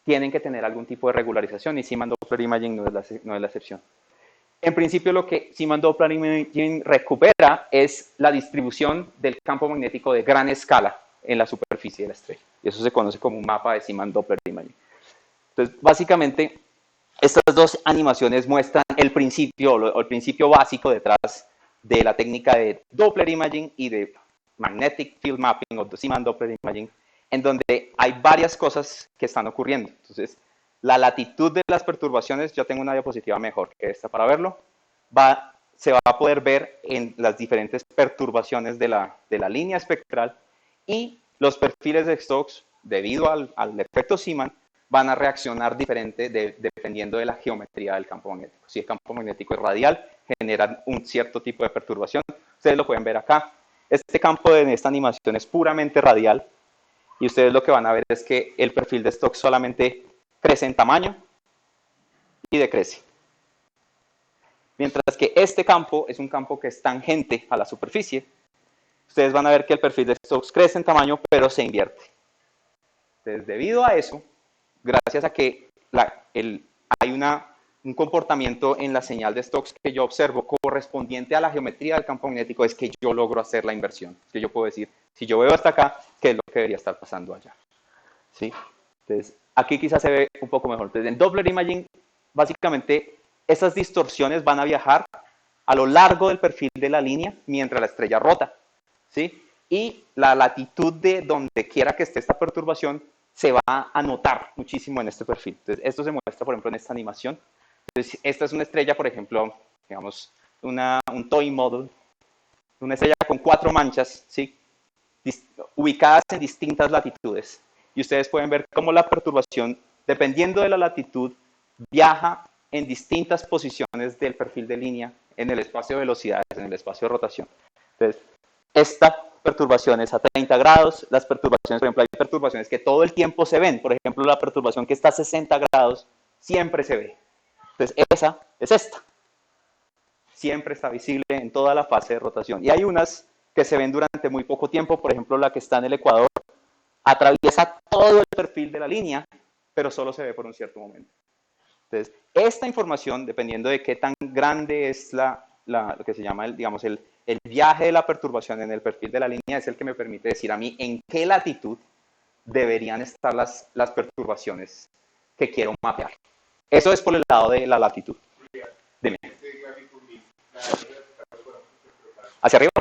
tienen que tener algún tipo de regularización, y Zeeman Doppler Imaging no es la excepción. En principio, lo que Zeeman Doppler Imaging recupera es la distribución del campo magnético de gran escala en la superficie de la estrella. Y eso se conoce como un mapa de Zeeman Doppler Imaging. Entonces, básicamente, estas dos animaciones muestran el principio básico detrás de la técnica de Doppler Imaging y de Magnetic Field Mapping o Zeeman Doppler Imaging, en donde hay varias cosas que están ocurriendo. Entonces, la latitud de las perturbaciones, yo tengo una diapositiva mejor que esta para verlo, se va a poder ver en las diferentes perturbaciones de la línea espectral, y los perfiles de Stokes, debido al efecto Zeeman, van a reaccionar diferente dependiendo de la geometría del campo magnético. Si el campo magnético es radial, generan un cierto tipo de perturbación. Ustedes lo pueden ver acá. Este campo en esta animación es puramente radial y ustedes lo que van a ver es que el perfil de Stokes solamente crece en tamaño y decrece. Mientras que este campo es un campo que es tangente a la superficie. Ustedes van a ver que el perfil de Stokes crece en tamaño, pero se invierte. Entonces, debido a eso, gracias a que hay un comportamiento en la señal de Stokes que yo observo correspondiente a la geometría del campo magnético, es que yo logro hacer la inversión. Que yo puedo decir, si yo veo hasta acá, ¿qué es lo que debería estar pasando allá? ¿Sí? Entonces, aquí quizás se ve un poco mejor. Entonces, en Doppler imaging, básicamente, esas distorsiones van a viajar a lo largo del perfil de la línea mientras la estrella rota. ¿Sí? Y la latitud de donde quiera que esté esta perturbación se va a notar muchísimo en este perfil. Entonces, esto se muestra, por ejemplo, en esta animación. Entonces, esta es una estrella, por ejemplo, digamos, un toy model, una estrella con 4 manchas, ¿sí? Ubicadas en distintas latitudes. Y ustedes pueden ver cómo la perturbación, dependiendo de la latitud, viaja en distintas posiciones del perfil de línea en el espacio de velocidades, en el espacio de rotación. Entonces, esta perturbación es a 30 grados, las perturbaciones, por ejemplo, hay perturbaciones que todo el tiempo se ven, por ejemplo, la perturbación que está a 60 grados siempre se ve. Entonces, esa es esta. Siempre está visible en toda la fase de rotación. Y hay unas que se ven durante muy poco tiempo, por ejemplo, la que está en el ecuador, atraviesa todo el perfil de la línea, pero solo se ve por un cierto momento. Entonces, esta información, dependiendo de qué tan grande es lo que se llama, digamos, el viaje de la perturbación en el perfil de la línea, es el que me permite decir a mí en qué latitud deberían estar las perturbaciones que quiero mapear. Eso es por el lado de la latitud. Dime. ¿Hacia arriba?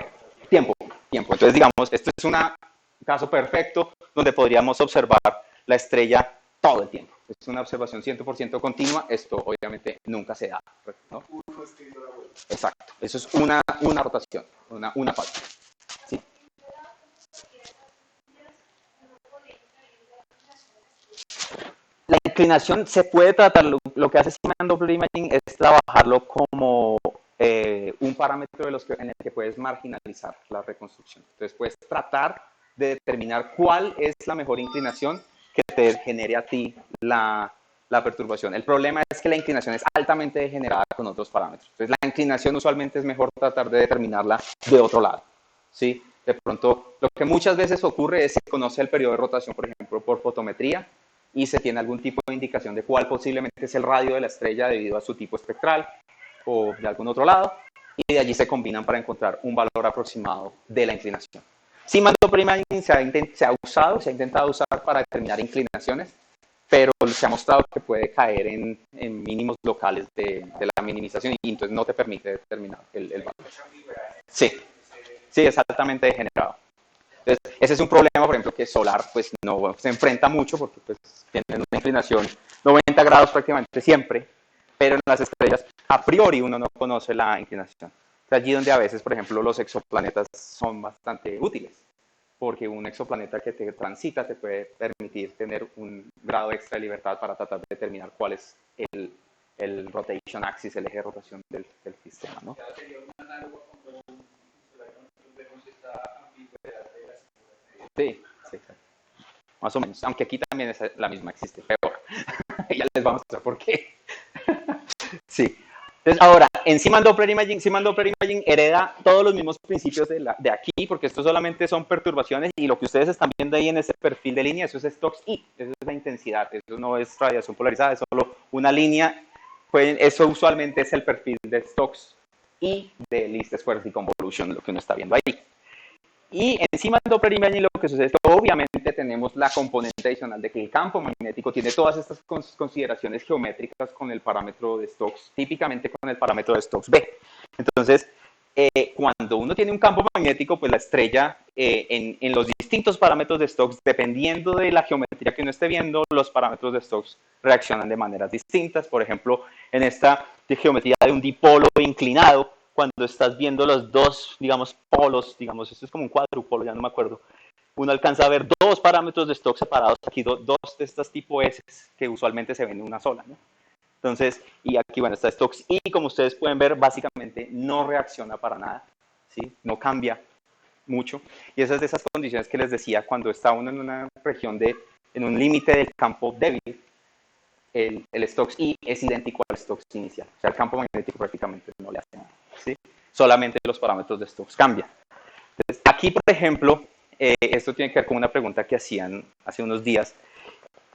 Tiempo. Entonces, digamos, esto es un caso perfecto donde podríamos observar la estrella todo el tiempo. Es una observación 100% continua. Esto obviamente nunca se da, ¿no? Exacto. Eso es una rotación, una fase. ¿Sí? La inclinación se puede tratar, lo que hace Siemens Doppler Imaging es trabajarlo como un parámetro en el que puedes marginalizar la reconstrucción. Entonces puedes tratar de determinar cuál es la mejor inclinación que te genere a ti la perturbación. El problema es que la inclinación es altamente degenerada con otros parámetros. Entonces la inclinación usualmente es mejor tratar de determinarla de otro lado. ¿Sí? De pronto, lo que muchas veces ocurre es que se conoce el periodo de rotación, por ejemplo, por fotometría, y se tiene algún tipo de indicación de cuál posiblemente es el radio de la estrella debido a su tipo espectral o de algún otro lado, y de allí se combinan para encontrar un valor aproximado de la inclinación. Siemens Doppler Imaging se ha intentado usar para determinar inclinaciones, pero se ha mostrado que puede caer en mínimos locales de la minimización y entonces no te permite determinar el valor. Sí, es altamente degenerado. Entonces, ese es un problema, por ejemplo, que solar pues no se enfrenta mucho porque pues, tiene una inclinación 90 grados prácticamente siempre, pero en las estrellas a priori uno no conoce la inclinación. Es allí donde a veces, por ejemplo, los exoplanetas son bastante útiles, porque un exoplaneta que te transita te puede permitir tener un grado extra de libertad para tratar de determinar cuál es el rotation axis, el eje de rotación del sistema, ¿no? Sí, exacto. Más o menos, aunque aquí también es la misma, existe, peor. Ya les vamos a mostrar por qué. Sí. Entonces, ahora, en Siemens Doppler Imaging hereda todos los mismos principios de aquí, porque esto solamente son perturbaciones y lo que ustedes están viendo ahí en ese perfil de línea, eso es Stokes I, eso es la intensidad, eso no es radiación polarizada, es solo una línea, pues eso usualmente es el perfil de Stokes I de Least Squares Deconvolution, lo que uno está viendo ahí. Y encima del Doppler Imaging lo que sucede es que obviamente tenemos la componente adicional de que el campo magnético tiene todas estas consideraciones geométricas con el parámetro de Stokes, típicamente con el parámetro de Stokes B. Entonces, cuando uno tiene un campo magnético, pues la estrella en los distintos parámetros de Stokes, dependiendo de la geometría que uno esté viendo, los parámetros de Stokes reaccionan de maneras distintas. Por ejemplo, en esta geometría de un dipolo inclinado, cuando estás viendo los dos, digamos, polos, digamos, esto es como un cuadrupolo, ya no me acuerdo, uno alcanza a ver dos parámetros de stock separados, aquí dos de estas tipo S que usualmente se ven en una sola, ¿no? Entonces, y aquí, bueno, está stocks y como ustedes pueden ver, básicamente no reacciona para nada, ¿sí? No cambia mucho. Y esas de esas condiciones que les decía, cuando está uno en una región en un límite del campo débil, el stocks I es idéntico al stocks inicial. O sea, el campo magnético prácticamente no le hace nada, ¿sí? Solamente los parámetros de stocks cambian. Entonces, aquí, por ejemplo, esto tiene que ver con una pregunta que hacían hace unos días.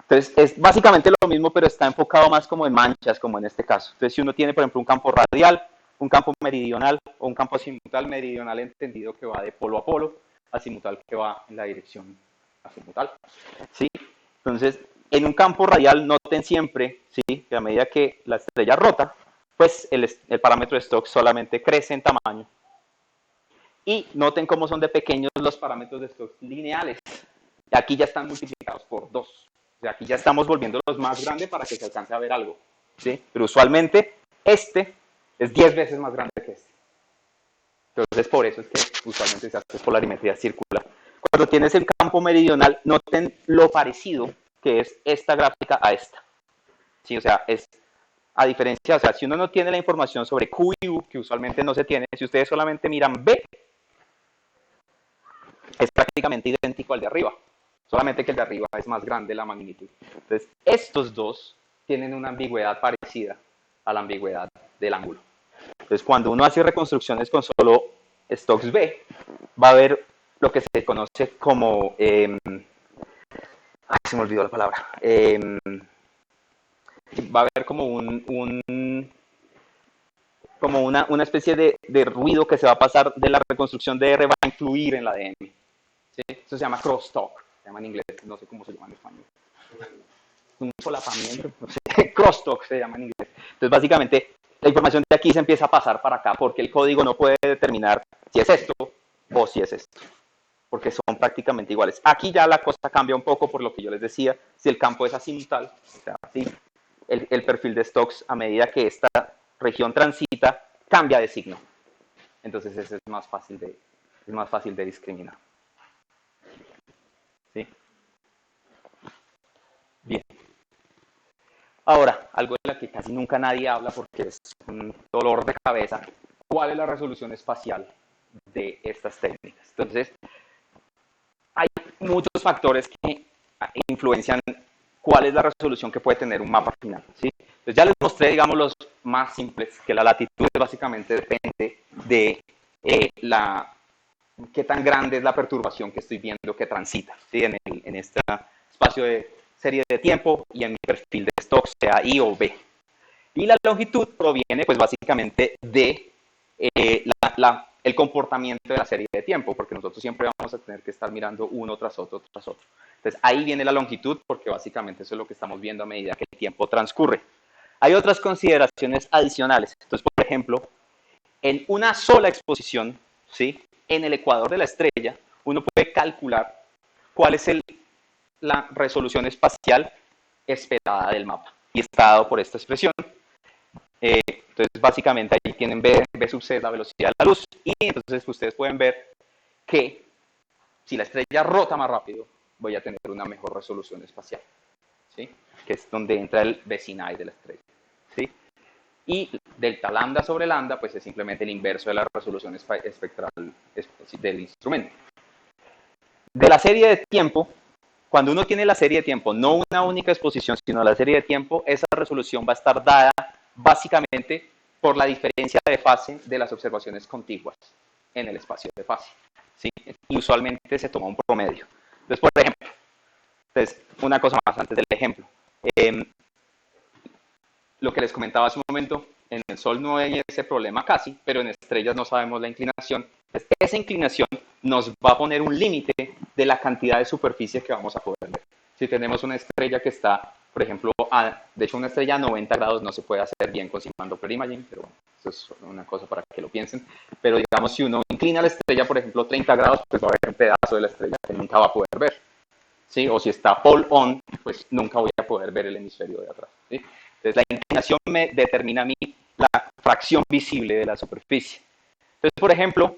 Entonces, es básicamente lo mismo, pero está enfocado más como en manchas, como en este caso. Entonces, si uno tiene, por ejemplo, un campo radial, un campo meridional o un campo azimutal, meridional entendido que va de polo a polo, azimutal que va en la dirección azimutal, ¿sí? Entonces, en un campo radial, noten siempre, ¿sí?, que a medida que la estrella rota, pues el parámetro de Stokes solamente crece en tamaño. Y noten cómo son de pequeños los parámetros de Stokes lineales. Aquí ya están multiplicados por 2. O sea, aquí ya estamos volviéndolos más grandes para que se alcance a ver algo, ¿sí? Pero usualmente este es 10 veces más grande que este. Entonces, por eso es que usualmente se hace polarimetría circular. Cuando tienes el campo meridional, noten lo parecido que es esta gráfica a esta. ¿Sí? O sea, es a diferencia, o sea, si uno no tiene la información sobre Q y U, que usualmente no se tiene, si ustedes solamente miran B, es prácticamente idéntico al de arriba. Solamente que el de arriba es más grande la magnitud. Entonces, estos dos tienen una ambigüedad parecida a la ambigüedad del ángulo. Entonces, cuando uno hace reconstrucciones con solo Stokes B, va a haber lo que se conoce como... se me olvidó la palabra. Va a haber como como una especie de ruido que se va a pasar de la reconstrucción de R, va a influir en la de M. ¿Sí? Eso se llama crosstalk, se llama en inglés, no sé cómo se llama en español. Un solapamiento, no sé, crosstalk se llama en inglés. Entonces, básicamente, la información de aquí se empieza a pasar para acá porque el código no puede determinar si es esto o si es esto, porque son prácticamente iguales. Aquí ya la cosa cambia un poco por lo que yo les decía, si el campo es azimutal, o sea, así, el perfil de Stokes a medida que esta región transita cambia de signo. Entonces, eso es más fácil de discriminar. ¿Sí? Bien. Ahora, algo de la que casi nunca nadie habla porque es un dolor de cabeza, ¿cuál es la resolución espacial de estas técnicas? Entonces, hay muchos factores que influencian cuál es la resolución que puede tener un mapa final, ¿sí? Entonces, ya les mostré, digamos, los más simples, que la latitud básicamente depende de qué tan grande es la perturbación que estoy viendo que transita, ¿sí? En este espacio de serie de tiempo y en mi perfil de Stokes, sea I o B. Y la longitud proviene, pues, básicamente de el comportamiento de la serie de tiempo, porque nosotros siempre vamos a tener que estar mirando uno tras otro, tras otro. Entonces, ahí viene la longitud, porque básicamente eso es lo que estamos viendo a medida que el tiempo transcurre. Hay otras consideraciones adicionales. Entonces, por ejemplo, en una sola exposición, ¿sí?, en el ecuador de la estrella, uno puede calcular cuál es la resolución espacial esperada del mapa. Y está dado por esta expresión. Entonces, básicamente, ahí tienen B sub C, la velocidad de la luz. Y entonces ustedes pueden ver que si la estrella rota más rápido, voy a tener una mejor resolución espacial, ¿sí?, que es donde entra el vecinae de la estrella, ¿sí? Y delta lambda sobre lambda, pues es simplemente el inverso de la resolución espectral del instrumento. De la serie de tiempo, cuando uno tiene la serie de tiempo, no una única exposición, sino la serie de tiempo, esa resolución va a estar dada básicamente por la diferencia de fase de las observaciones contiguas en el espacio de fase, ¿sí? Y usualmente se toma un promedio. Entonces, por ejemplo, una cosa más antes del ejemplo. Lo que les comentaba hace un momento, en el Sol no hay ese problema casi, pero en estrellas no sabemos la inclinación. Entonces, esa inclinación nos va a poner un límite de la cantidad de superficie que vamos a poder ver. Si tenemos una estrella que está, por ejemplo, de hecho una estrella a 90 grados no se puede hacer bien con Simon Doppler Imaging, pero bueno, eso es una cosa para que lo piensen. Pero digamos, si uno inclina la estrella, por ejemplo, 30 grados, pues va a haber un pedazo de la estrella que nunca va a poder ver, ¿sí? O si está pole on, pues nunca voy a poder ver el hemisferio de atrás, ¿sí? Entonces, la inclinación me determina a mí la fracción visible de la superficie. Entonces, por ejemplo,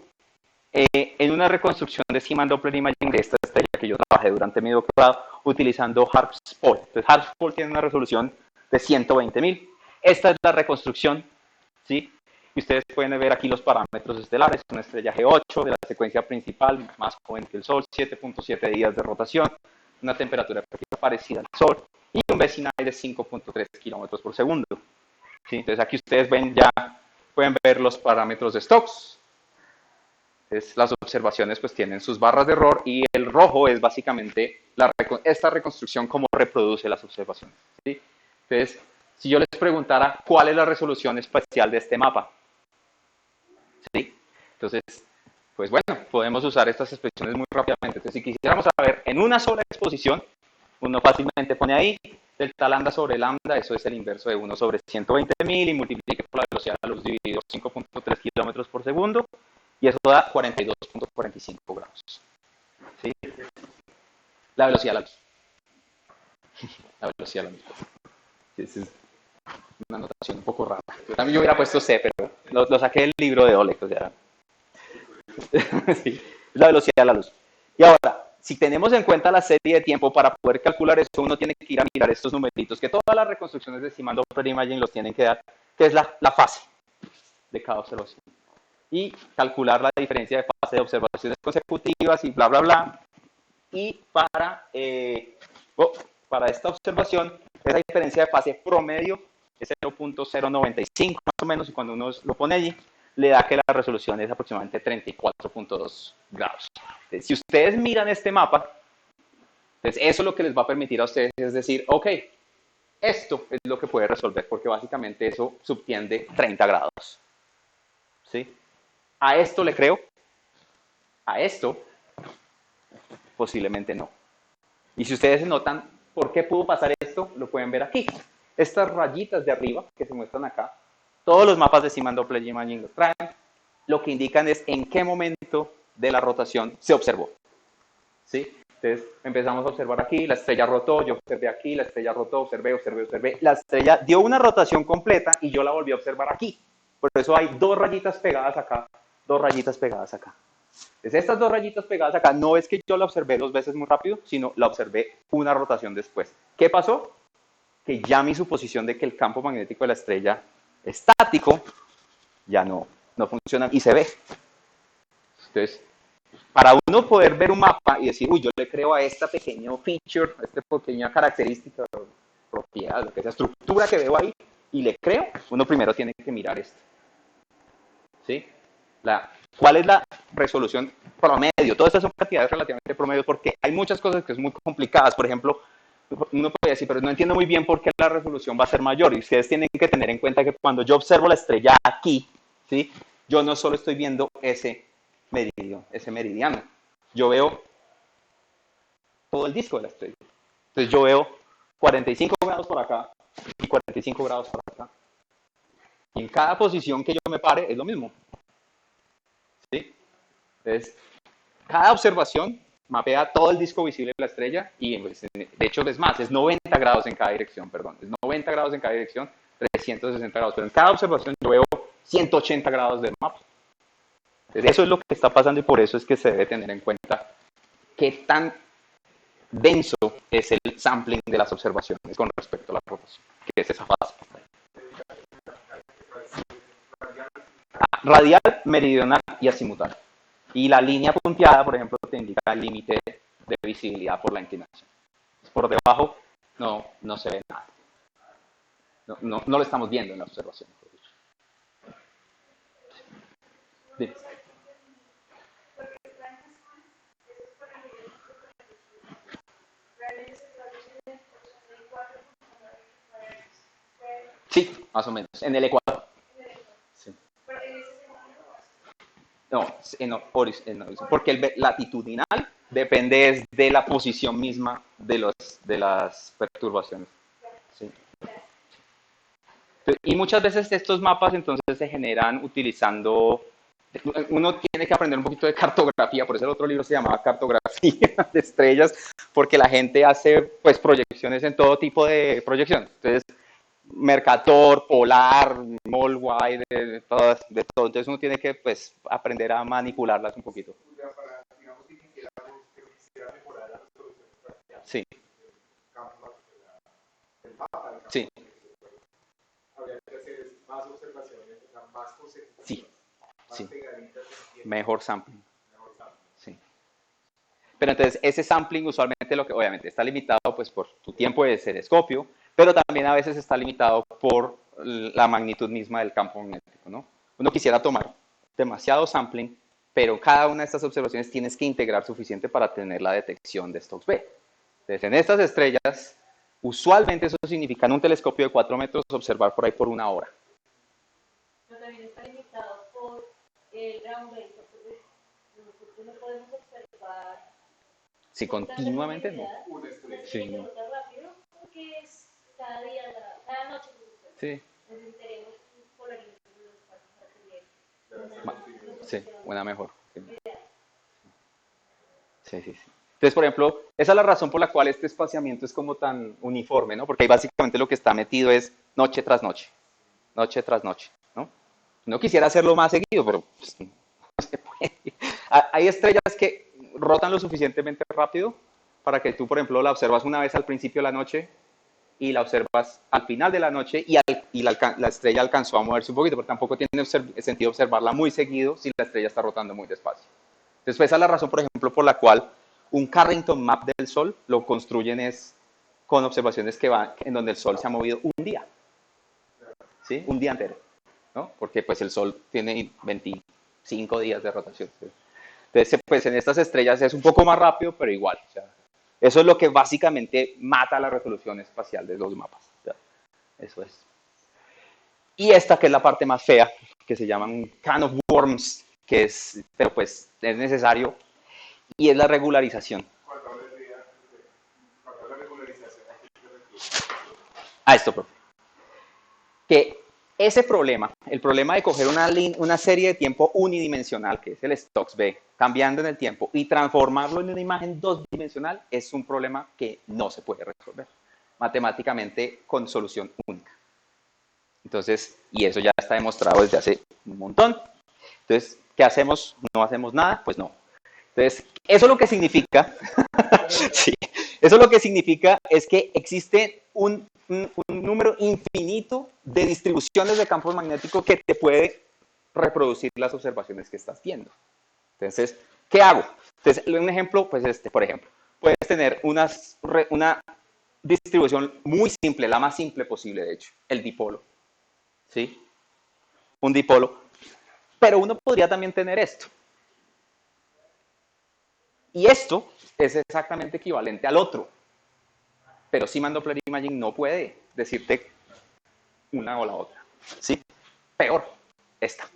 en una reconstrucción de Seaman Doppler Imaging de esta estrella que yo trabajé durante mi doctorado utilizando HARPS-POL. Entonces, HARPS-POL tiene una resolución de 120.000. Esta es la reconstrucción, ¿sí? Y ustedes pueden ver aquí los parámetros estelares, una estrella G8 de la secuencia principal, más joven que el Sol, 7.7 días de rotación, una temperatura parecida al Sol y un vecinal de 5.3 kilómetros por segundo. ¿Sí? Entonces aquí ustedes ven ya, pueden ver los parámetros de Stokes. Entonces, las observaciones pues tienen sus barras de error y el rojo es básicamente esta reconstrucción cómo reproduce las observaciones. ¿Sí? Entonces, si yo les preguntara cuál es la resolución espacial de este mapa, ¿sí? Entonces, pues bueno, podemos usar estas expresiones muy rápidamente. Entonces, si quisiéramos saber en una sola exposición, uno fácilmente pone ahí delta lambda sobre lambda, eso es el inverso de 1 sobre 120.000 y multiplique por la velocidad de la luz dividido 5.3 kilómetros por segundo y eso da 42.45 grados. ¿Sí? La velocidad de la luz. La velocidad de la luz. Esa es una notación un poco rara. También yo hubiera puesto C, pero lo saqué del libro de Oleg. O sea. Sí, es la velocidad de la luz. Y ahora, si tenemos en cuenta la serie de tiempo para poder calcular eso, uno tiene que ir a mirar estos numeritos que todas las reconstrucciones de Seaman Doppler Imaging los tienen que dar, que es la fase de cada observación. Y calcular la diferencia de fase de observaciones consecutivas y bla, bla, bla. Y para esta observación, esa diferencia de fase promedio es 0.095 más o menos, y cuando uno lo pone allí, le da que la resolución es aproximadamente 34.2 grados. Entonces, si ustedes miran este mapa, entonces eso es lo que les va a permitir a ustedes es decir, ok, esto es lo que puede resolver, porque básicamente eso subtiende 30 grados. ¿Sí? A esto le creo, a esto posiblemente no. Y si ustedes notan por qué pudo pasar esto, lo pueden ver aquí. Estas rayitas de arriba que se muestran acá, todos los mapas de Seaman Doppler Imaging los traen, lo que indican es en qué momento de la rotación se observó. ¿Sí? Entonces empezamos a observar aquí, la estrella rotó, yo observé aquí, la estrella rotó, observé. La estrella dio una rotación completa y yo la volví a observar aquí. Por eso hay dos rayitas pegadas acá, dos rayitas pegadas acá. Entonces estas dos rayitas pegadas acá, no es que yo la observé 2 veces muy rápido, sino la observé una rotación después. ¿Qué pasó? Que ya mi suposición de que el campo magnético de la estrella estático ya no funciona y se ve. Entonces, para uno poder ver un mapa y decir, uy, yo le creo a esta pequeño feature, a esta pequeña característica, propiedad, lo que sea, estructura que veo ahí, y le creo, uno primero tiene que mirar esto. ¿Sí? ¿Cuál es la resolución promedio? Todas estas son cantidades relativamente promedio porque hay muchas cosas que son muy complicadas. Por ejemplo, uno puede decir, pero no entiendo muy bien por qué la resolución va a ser mayor. Y ustedes tienen que tener en cuenta que cuando yo observo la estrella aquí, ¿sí? Yo no solo estoy viendo ese meridiano. Yo veo todo el disco de la estrella. Entonces yo veo 45 grados por acá y 45 grados por acá. Y en cada posición que yo me pare es lo mismo. ¿Sí? Entonces, cada observación mapea todo el disco visible de la estrella y pues, de hecho es más, es 90 grados en cada dirección, perdón. Es 90 grados en cada dirección, 360 grados. Pero en cada observación yo veo 180 grados del mapa. Entonces, eso es lo que está pasando y por eso es que se debe tener en cuenta qué tan denso es el sampling de las observaciones con respecto a la rotación, que es esa fase. Radial, meridional y azimutal. Y la línea punteada, por ejemplo, te indica el límite de visibilidad por la inclinación. Por debajo no se ve nada. No lo estamos viendo en la observación. Bien. Sí, más o menos, en el ecuador. Sí. No, porque el latitudinal depende de la posición misma de las perturbaciones. Sí. Y muchas veces estos mapas entonces se generan utilizando, uno tiene que aprender un poquito de cartografía, por eso el otro libro se llamaba Cartografía de Estrellas, porque la gente hace pues proyecciones en todo tipo de proyecciones. Entonces, Mercator, Polar, Molwide, de todo. Entonces uno tiene que pues aprender a manipularlas un poquito. Ya para, digamos, que quisiera mejorar la resolución Sí, campo, el mapa del campo. sí, Habría que hacer más observaciones, o sea, más consecutivas, sí, más sí. pegaditas en tiempo, Mejor sampling. mejor campo. Sí. Pero entonces ese sampling usualmente lo que obviamente está limitado pues por tu tiempo de estereoscopio, pero también a veces está limitado por la magnitud misma del campo magnético, ¿no? Uno quisiera tomar demasiado sampling, pero cada una de estas observaciones tienes que integrar suficiente para tener la detección de Stokes B. Entonces en estas estrellas, usualmente eso significa en un telescopio de 4 metros observar por ahí por 1 hora. Pero también está limitado por el ground base, porque nosotros no podemos observar Si continuamente no. Una estrella. Sí, que no. rota rápido, porque es cada día, cada noche. Sí. Necesitaremos polarizar los espacios para que Sí, una mejor. Sí. Sí, sí, sí. Entonces, por ejemplo, esa es la razón por la cual este espaciamiento es como tan uniforme, ¿no? Porque ahí básicamente lo que está metido es noche tras noche, ¿no? No quisiera hacerlo más seguido, pero pues, no se puede. Hay estrellas que rotan lo suficientemente rápido para que tú, por ejemplo, la observas una vez al principio de la noche y la observas al final de la noche y la estrella alcanzó a moverse un poquito, pero tampoco tiene sentido observarla muy seguido si la estrella está rotando muy despacio. Entonces, esa es la razón, por ejemplo, por la cual un Carrington Map del Sol lo construyen es con observaciones que van en donde el Sol se ha movido un día, ¿sí? Un día entero, ¿no? Porque pues el Sol tiene 25 días de rotación. ¿Sí? Entonces, pues en estas estrellas es un poco más rápido, pero igual. O sea, eso es lo que básicamente mata la resolución espacial de los mapas. O sea, eso es. Y esta que es la parte más fea, que se llaman can of worms, que es, pero pues es necesario, y es la regularización. Cuando habla de regularización, ¿a qué te refieres? A esto, profe. Que ese problema, el problema de coger una serie de tiempo unidimensional, que es el Stokes B, cambiando en el tiempo, y transformarlo en una imagen dos-dimensional, es un problema que no se puede resolver matemáticamente con solución única. Entonces, y eso ya está demostrado desde hace un montón. Entonces, ¿qué hacemos? ¿No hacemos nada? Pues no. Entonces, eso lo que significa, sí, eso lo que significa es que existe un número infinito de distribuciones de campos magnéticos que te puede reproducir las observaciones que estás viendo. Entonces, ¿qué hago? Entonces, un ejemplo, pues por ejemplo, puedes tener una distribución muy simple, la más simple posible, de hecho, el dipolo. ¿Sí? Un dipolo. Pero uno podría también tener esto. Y esto es exactamente equivalente al otro. Pero Simon Doppler Imaging no puede decirte una o la otra. ¿Sí? Peor, esta.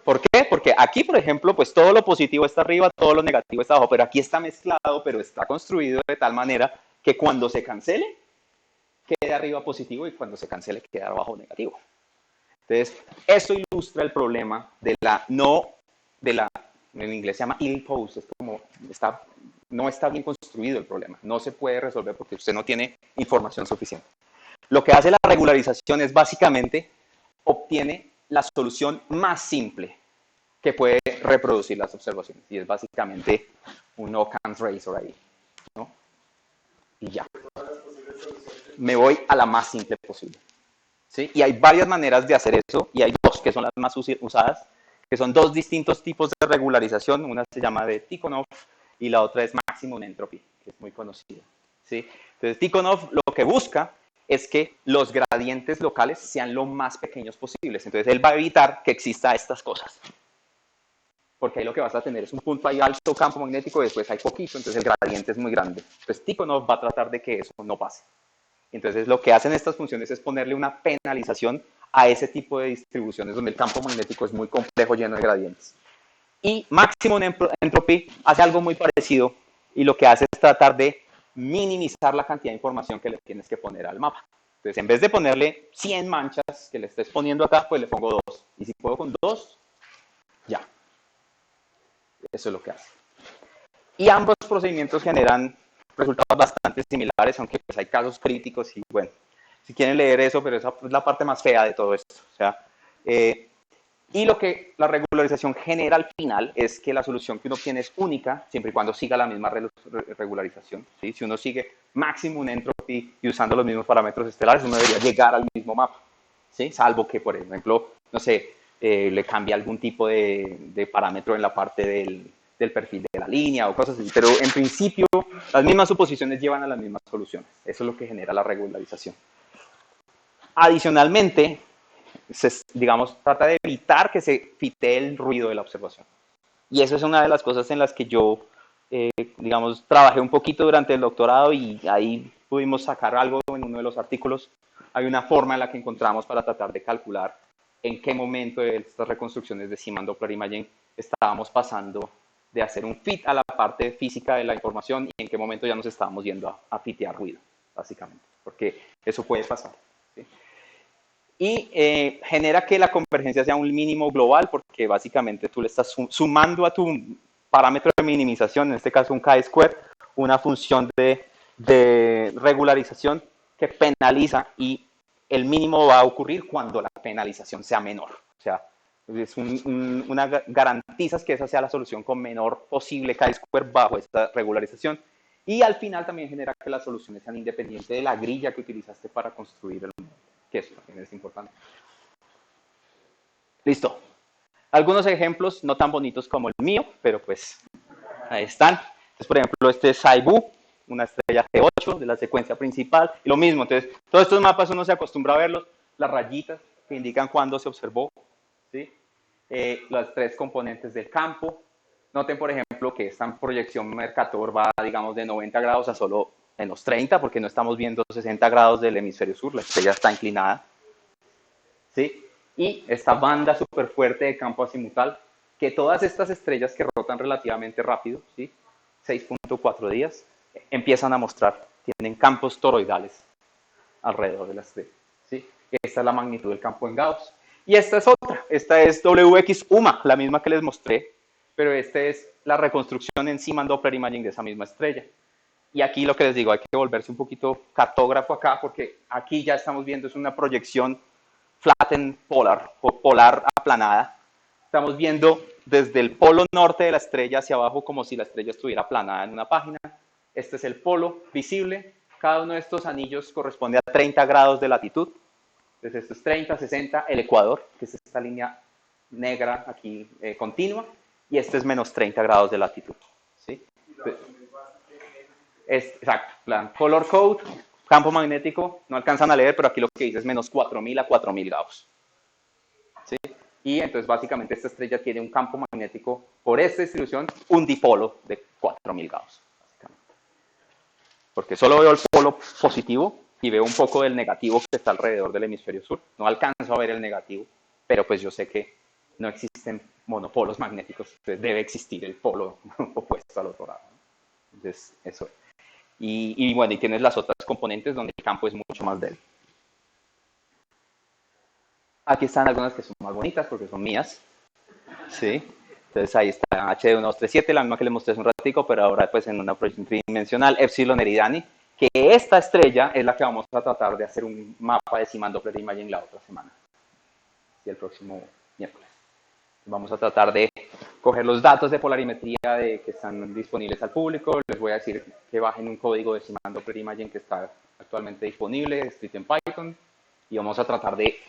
¿Por qué? Porque aquí, por ejemplo, pues todo lo positivo está arriba, todo lo negativo está abajo, pero aquí está mezclado, pero está construido de tal manera que cuando se cancele, quede arriba positivo y cuando se cancele, quede abajo negativo. Entonces, esto ilustra el problema de en inglés se llama ill-posed, es como, no está bien construido el problema, no se puede resolver porque usted no tiene información suficiente. Lo que hace la regularización es básicamente obtiene la solución más simple que puede reproducir las observaciones y es básicamente un Occam's Razor ahí, ¿no? Y ya. Me voy a la más simple posible. ¿Sí? Y hay varias maneras de hacer eso, y hay dos que son las más usadas, que son dos distintos tipos de regularización. Una se llama de Tikhonov y la otra es Maximum Entropy, que es muy conocida. ¿Sí? Entonces, Tikhonov lo que busca es que los gradientes locales sean lo más pequeños posibles. Entonces, él va a evitar que exista estas cosas. Porque ahí lo que vas a tener es un punto ahí alto campo magnético y después hay poquito, entonces el gradiente es muy grande. Entonces, Tikhonov va a tratar de que eso no pase. Entonces, lo que hacen estas funciones es ponerle una penalización a ese tipo de distribuciones donde el campo magnético es muy complejo, lleno de gradientes. Y Maximum Entropy hace algo muy parecido y lo que hace es tratar de minimizar la cantidad de información que le tienes que poner al mapa. Entonces, en vez de ponerle 100 manchas que le estés poniendo acá, pues le pongo 2. Y si puedo con 2, ya. Eso es lo que hace. Y ambos procedimientos generan resultados bastante similares, aunque pues hay casos críticos y bueno. Si quieren leer eso, pero esa es la parte más fea de todo esto. O sea, y lo que la regularización genera al final es que la solución que uno obtiene es única, siempre y cuando siga la misma regularización. ¿Sí? Si uno sigue máximo un entropy y usando los mismos parámetros estelares, uno debería llegar al mismo mapa. ¿Sí? Salvo que, por ejemplo, no sé, le cambie algún tipo de parámetro en la parte del perfil de la línea o cosas así. Pero en principio, las mismas suposiciones llevan a las mismas soluciones. Eso es lo que genera la regularización. Adicionalmente, digamos, trata de evitar que se fitee el ruido de la observación. Y eso es una de las cosas en las que yo, digamos, trabajé un poquito durante el doctorado y ahí pudimos sacar algo en uno de los artículos. Hay una forma en la que encontramos para tratar de calcular en qué momento de estas reconstrucciones de Seaman Doppler Imaging estábamos pasando de hacer un fit a la parte física de la información y en qué momento ya nos estábamos yendo a fitear ruido, básicamente, porque eso puede pasar. ¿Sí? Y genera que la convergencia sea un mínimo global porque básicamente tú le estás sumando a tu parámetro de minimización, en este caso un chi-square, una función de regularización que penaliza y el mínimo va a ocurrir cuando la penalización sea menor. O sea, es garantizas que esa sea la solución con menor posible chi-square bajo esta regularización. Y al final también genera que las soluciones sean independientes de la grilla que utilizaste para construir el modelo, que eso también es importante. Listo. Algunos ejemplos no tan bonitos como el mío, pero pues ahí están. Entonces, por ejemplo, este es Saibu, una estrella G8 de la secuencia principal. Y lo mismo, entonces, todos estos mapas uno se acostumbra a verlos, las rayitas que indican cuándo se observó, ¿sí? Las tres componentes del campo. Noten, por ejemplo, que esta proyección Mercator va, digamos, de 90 grados a solo menos 30, porque no estamos viendo 60 grados del hemisferio sur, la estrella está inclinada. ¿Sí? Y esta banda súper fuerte de campo azimutal, que todas estas estrellas que rotan relativamente rápido, ¿sí? 6.4 días, empiezan a mostrar, tienen campos toroidales alrededor de la estrella. ¿Sí? Esta es la magnitud del campo en Gauss. Y esta es otra, esta es WX UMA, la misma que les mostré, pero esta es la reconstrucción en Seaman Doppler Imaging de esa misma estrella. Y aquí lo que les digo, hay que volverse un poquito cartógrafo acá, porque aquí ya estamos viendo, es una proyección flattened polar, o polar aplanada. Estamos viendo desde el polo norte de la estrella hacia abajo como si la estrella estuviera aplanada en una página. Este es el polo visible. Cada uno de estos anillos corresponde a 30 grados de latitud. Entonces esto es 30, 60, el ecuador, que es esta línea negra aquí continua, y este es menos 30 grados de latitud. ¿Sí? Exacto, plan color code, campo magnético, no alcanzan a leer, pero aquí lo que dice es menos 4000 a 4000 Gauss. ¿Sí? Y entonces básicamente esta estrella tiene un campo magnético, por esta distribución, un dipolo de 4000 Gauss. Básicamente. Porque solo veo el polo positivo y veo un poco del negativo que está alrededor del hemisferio sur. No alcanzo a ver el negativo, pero pues yo sé que no existen monopolos magnéticos, entonces debe existir el polo opuesto al otro lado. Entonces, eso es. Y bueno, y tienes las otras componentes donde el campo es mucho más débil. Aquí están algunas que son más bonitas porque son mías. ¿Sí? Entonces ahí está HD1237, la misma que les mostré hace un ratico, pero ahora pues en una proyección tridimensional, Epsilon Eridani, que esta estrella es la que vamos a tratar de hacer un mapa de Seaman Doppler Imaging la otra semana. Y el próximo miércoles. Vamos a tratar de coger los datos de polarimetría que están disponibles al público. Les voy a decir que bajen un código de Seaman Doppler Imaging que está actualmente disponible, escrito en Python. Y vamos a tratar de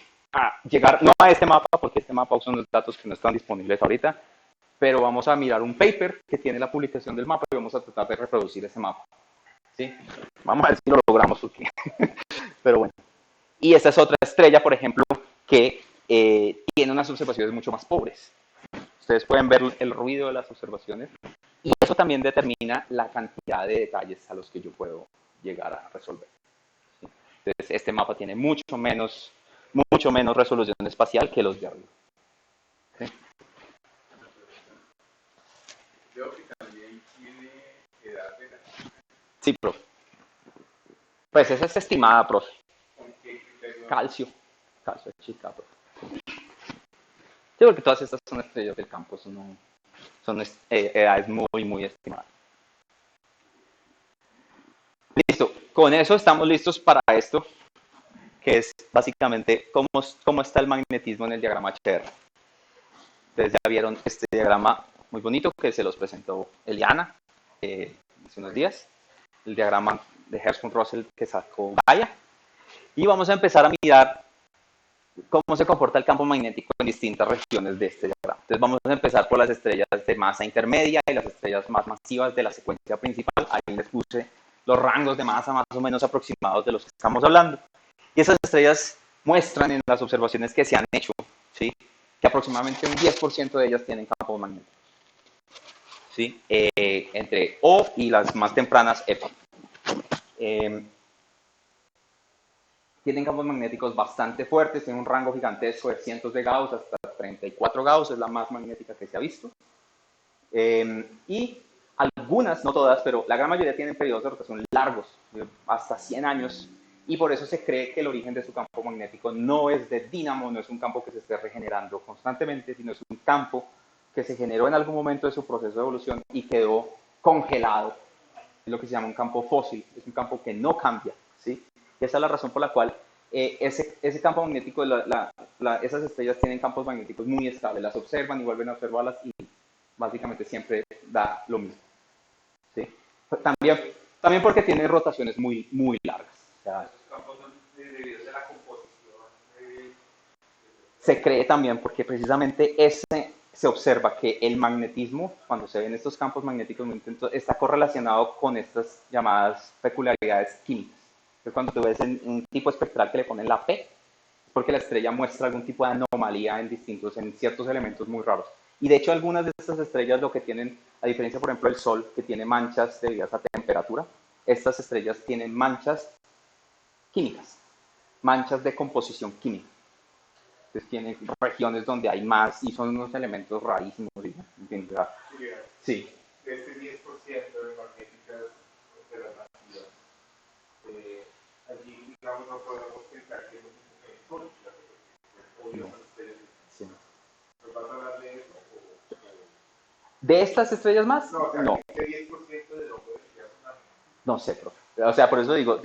llegar, no a este mapa, porque este mapa usa unos datos que no están disponibles ahorita, pero vamos a mirar un paper que tiene la publicación del mapa y vamos a tratar de reproducir ese mapa. ¿Sí? Vamos a ver si lo logramos. Pero bueno. Y esta es otra estrella, por ejemplo, que tiene unas observaciones mucho más pobres. Ustedes pueden ver el ruido de las observaciones y eso también determina la cantidad de detalles a los que yo puedo llegar a resolver. ¿Sí? Entonces, este mapa tiene mucho menos resolución espacial que los de arriba. ¿Sí? Creo que también tiene edad de la... Sí, profe. Pues esa es estimada, profe. ¿Con qué criterio? Calcio chica, profe. Sí, porque todas estas son estrellas del campo, son edades muy, muy estimadas. Listo, con eso estamos listos para esto. que es básicamente cómo está el magnetismo en el diagrama HR. Ustedes ya vieron este diagrama muy bonito que se los presentó Eliana hace unos días, el diagrama de Hertzsprung-Russell que sacó Gaia. Y vamos a empezar a mirar cómo se comporta el campo magnético en distintas regiones de este diagrama. Entonces vamos a empezar por las estrellas de masa intermedia y las estrellas más masivas de la secuencia principal. Ahí les puse los rangos de masa más o menos aproximados de los que estamos hablando. Y esas estrellas muestran en las observaciones que se han hecho, ¿sí?, que aproximadamente un 10% de ellas tienen campo magnético, ¿sí?, entre O y las más tempranas F. Tienen campos magnéticos bastante fuertes, tienen un rango gigantesco de cientos de Gauss hasta 34 Gauss, es la más magnética que se ha visto. Y algunas, no todas, pero la gran mayoría tienen periodos de rotación largos, hasta 100 años, y por eso se cree que el origen de su campo magnético no es de dínamo, no es un campo que se esté regenerando constantemente, sino es un campo que se generó en algún momento de su proceso de evolución y quedó congelado. Es lo que se llama un campo fósil, es un campo que no cambia, ¿sí? Y esa es la razón por la cual ese campo magnético, esas estrellas tienen campos magnéticos muy estables, las observan y vuelven a observarlas y básicamente siempre da lo mismo, ¿sí? También porque tienen rotaciones muy, muy largas. O sea, Esos campos son debidos a la composición. se cree también porque precisamente se observa que el magnetismo, cuando se ven estos campos magnéticos muy intensos, está correlacionado con estas llamadas peculiaridades químicas. Entonces, cuando tú ves un tipo espectral que le ponen la P, es porque la estrella muestra algún tipo de anomalía en ciertos elementos muy raros. Y de hecho, algunas de estas estrellas lo que tienen, a diferencia, por ejemplo, del Sol, que tiene manchas debidas a temperatura, estas estrellas tienen manchas químicas, manchas de composición química. Entonces tienen regiones donde hay más y son unos elementos rarísimos. Sí. De este 10% de magnéticas de las masivas, allí, digamos, no podemos pensar que es lo mismo que el Sol, obvio, Sí. ¿nos vas a hablar de eso? ¿De estas estrellas más? No, o sea, No. ese 10% de lo que decías una. No sé, profe. O sea, por eso digo,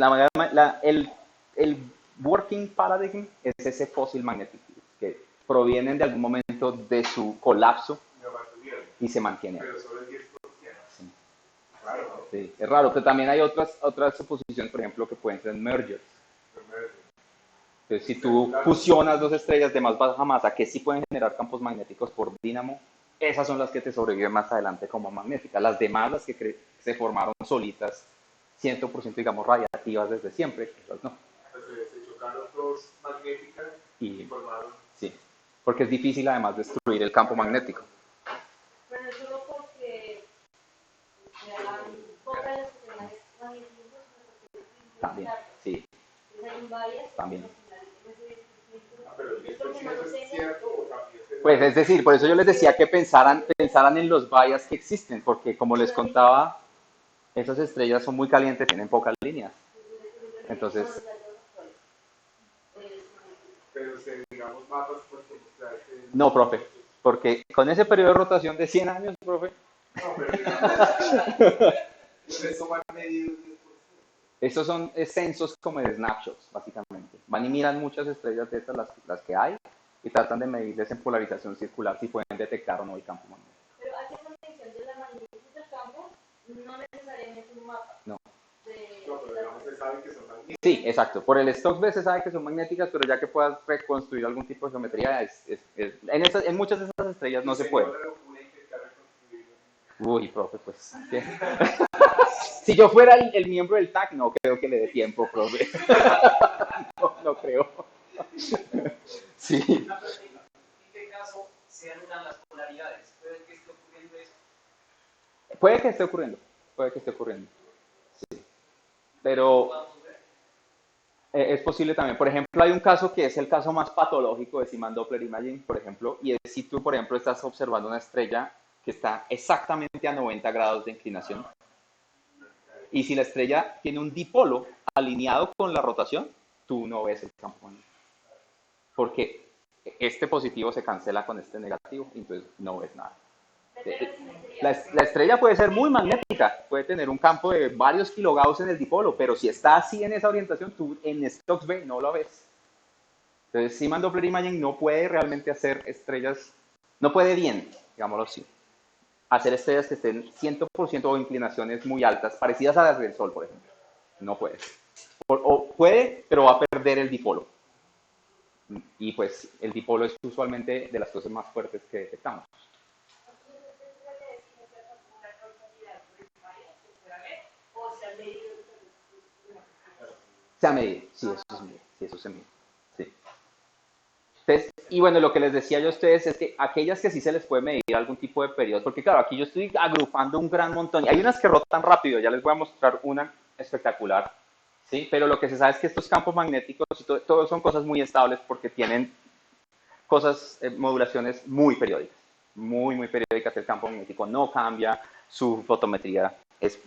el working paradigm es ese fósil magnético, que provienen de algún momento de su colapso y se mantiene. Pero solo el 10%. Sí. Claro, ¿no? Sí, es raro, pero también hay otras suposiciones, por ejemplo, que pueden ser mergers. Entonces, si tú fusionas dos estrellas de más baja masa que sí pueden generar campos magnéticos por dínamo, esas son las que te sobreviven más adelante como magnéticas. Las demás, las que se formaron solitas, 100% digamos radiactivas desde siempre, esas no. Entonces se chocaron dos magnéticas y formaron. Sí, porque es difícil además destruir el campo magnético. Pero no solo porque sean pocas las que se manejan magnetismo, sino porque También, sí, hay varias también. Pero el 10% es cierto o también se. Pues es decir, por eso yo les decía que pensaran en los bias que existen, porque como les contaba, esas estrellas son muy calientes, tienen pocas líneas. Entonces, Pero digamos mapas porque no, profe, porque con ese periodo de rotación de 100 años, profe, no, pero eso van medidos. estos son censos como de snapshots, básicamente. Van y miran muchas estrellas de estas, las que hay, y tratan de medirles en polarización circular si pueden detectar o no el campo magnético. Pero hace una medición de la magnitud del campo, no necesariamente un mapa. No. No, pero digamos se sabe que son magnéticas. Sí, exacto. Por el Stokes se sabe que son magnéticas, pero ya que puedas reconstruir algún tipo de geometría, en muchas de esas estrellas no se puede. Uy, profe, pues. Si yo fuera el miembro del TAC, no creo que le dé tiempo, profe. No creo. Sí. ¿En qué caso se anulan las polaridades? ¿Puede que esté ocurriendo eso? Puede que esté ocurriendo. Sí. Pero es posible también. Por ejemplo, hay un caso que es el caso más patológico de Zeeman Doppler Imaging, por ejemplo, y es si tú, por ejemplo, estás observando una estrella que está exactamente a 90 grados de inclinación, y si la estrella tiene un dipolo alineado con la rotación, tú no ves el campo magnético. Porque este positivo se cancela con este negativo, y entonces no ves nada. La estrella puede ser muy magnética, puede tener un campo de varios kilogauss en el dipolo, pero si está así en esa orientación, tú en Stokes no lo ves. Entonces, Zeeman Doppler Imaging no puede realmente hacer estrellas, no puede bien, digámoslo así, hacer estrellas que estén 100% o inclinaciones muy altas, parecidas a las del Sol, por ejemplo. No puede. O puede, pero va a perder el dipolo. Y pues el dipolo es usualmente de las cosas más fuertes que detectamos. Se ha medido, sí, eso se mide, sí, eso se mide. Sí. Entonces, y bueno, lo que les decía yo a ustedes es que aquellas que sí se les puede medir algún tipo de periodo, porque claro, aquí yo estoy agrupando un gran montón, y hay unas que rotan rápido, ya les voy a mostrar una espectacular, ¿sí? Pero lo que se sabe es que estos campos magnéticos, todos son cosas muy estables porque tienen cosas, modulaciones muy periódicas, muy periódicas. El campo magnético no cambia, su fotometría es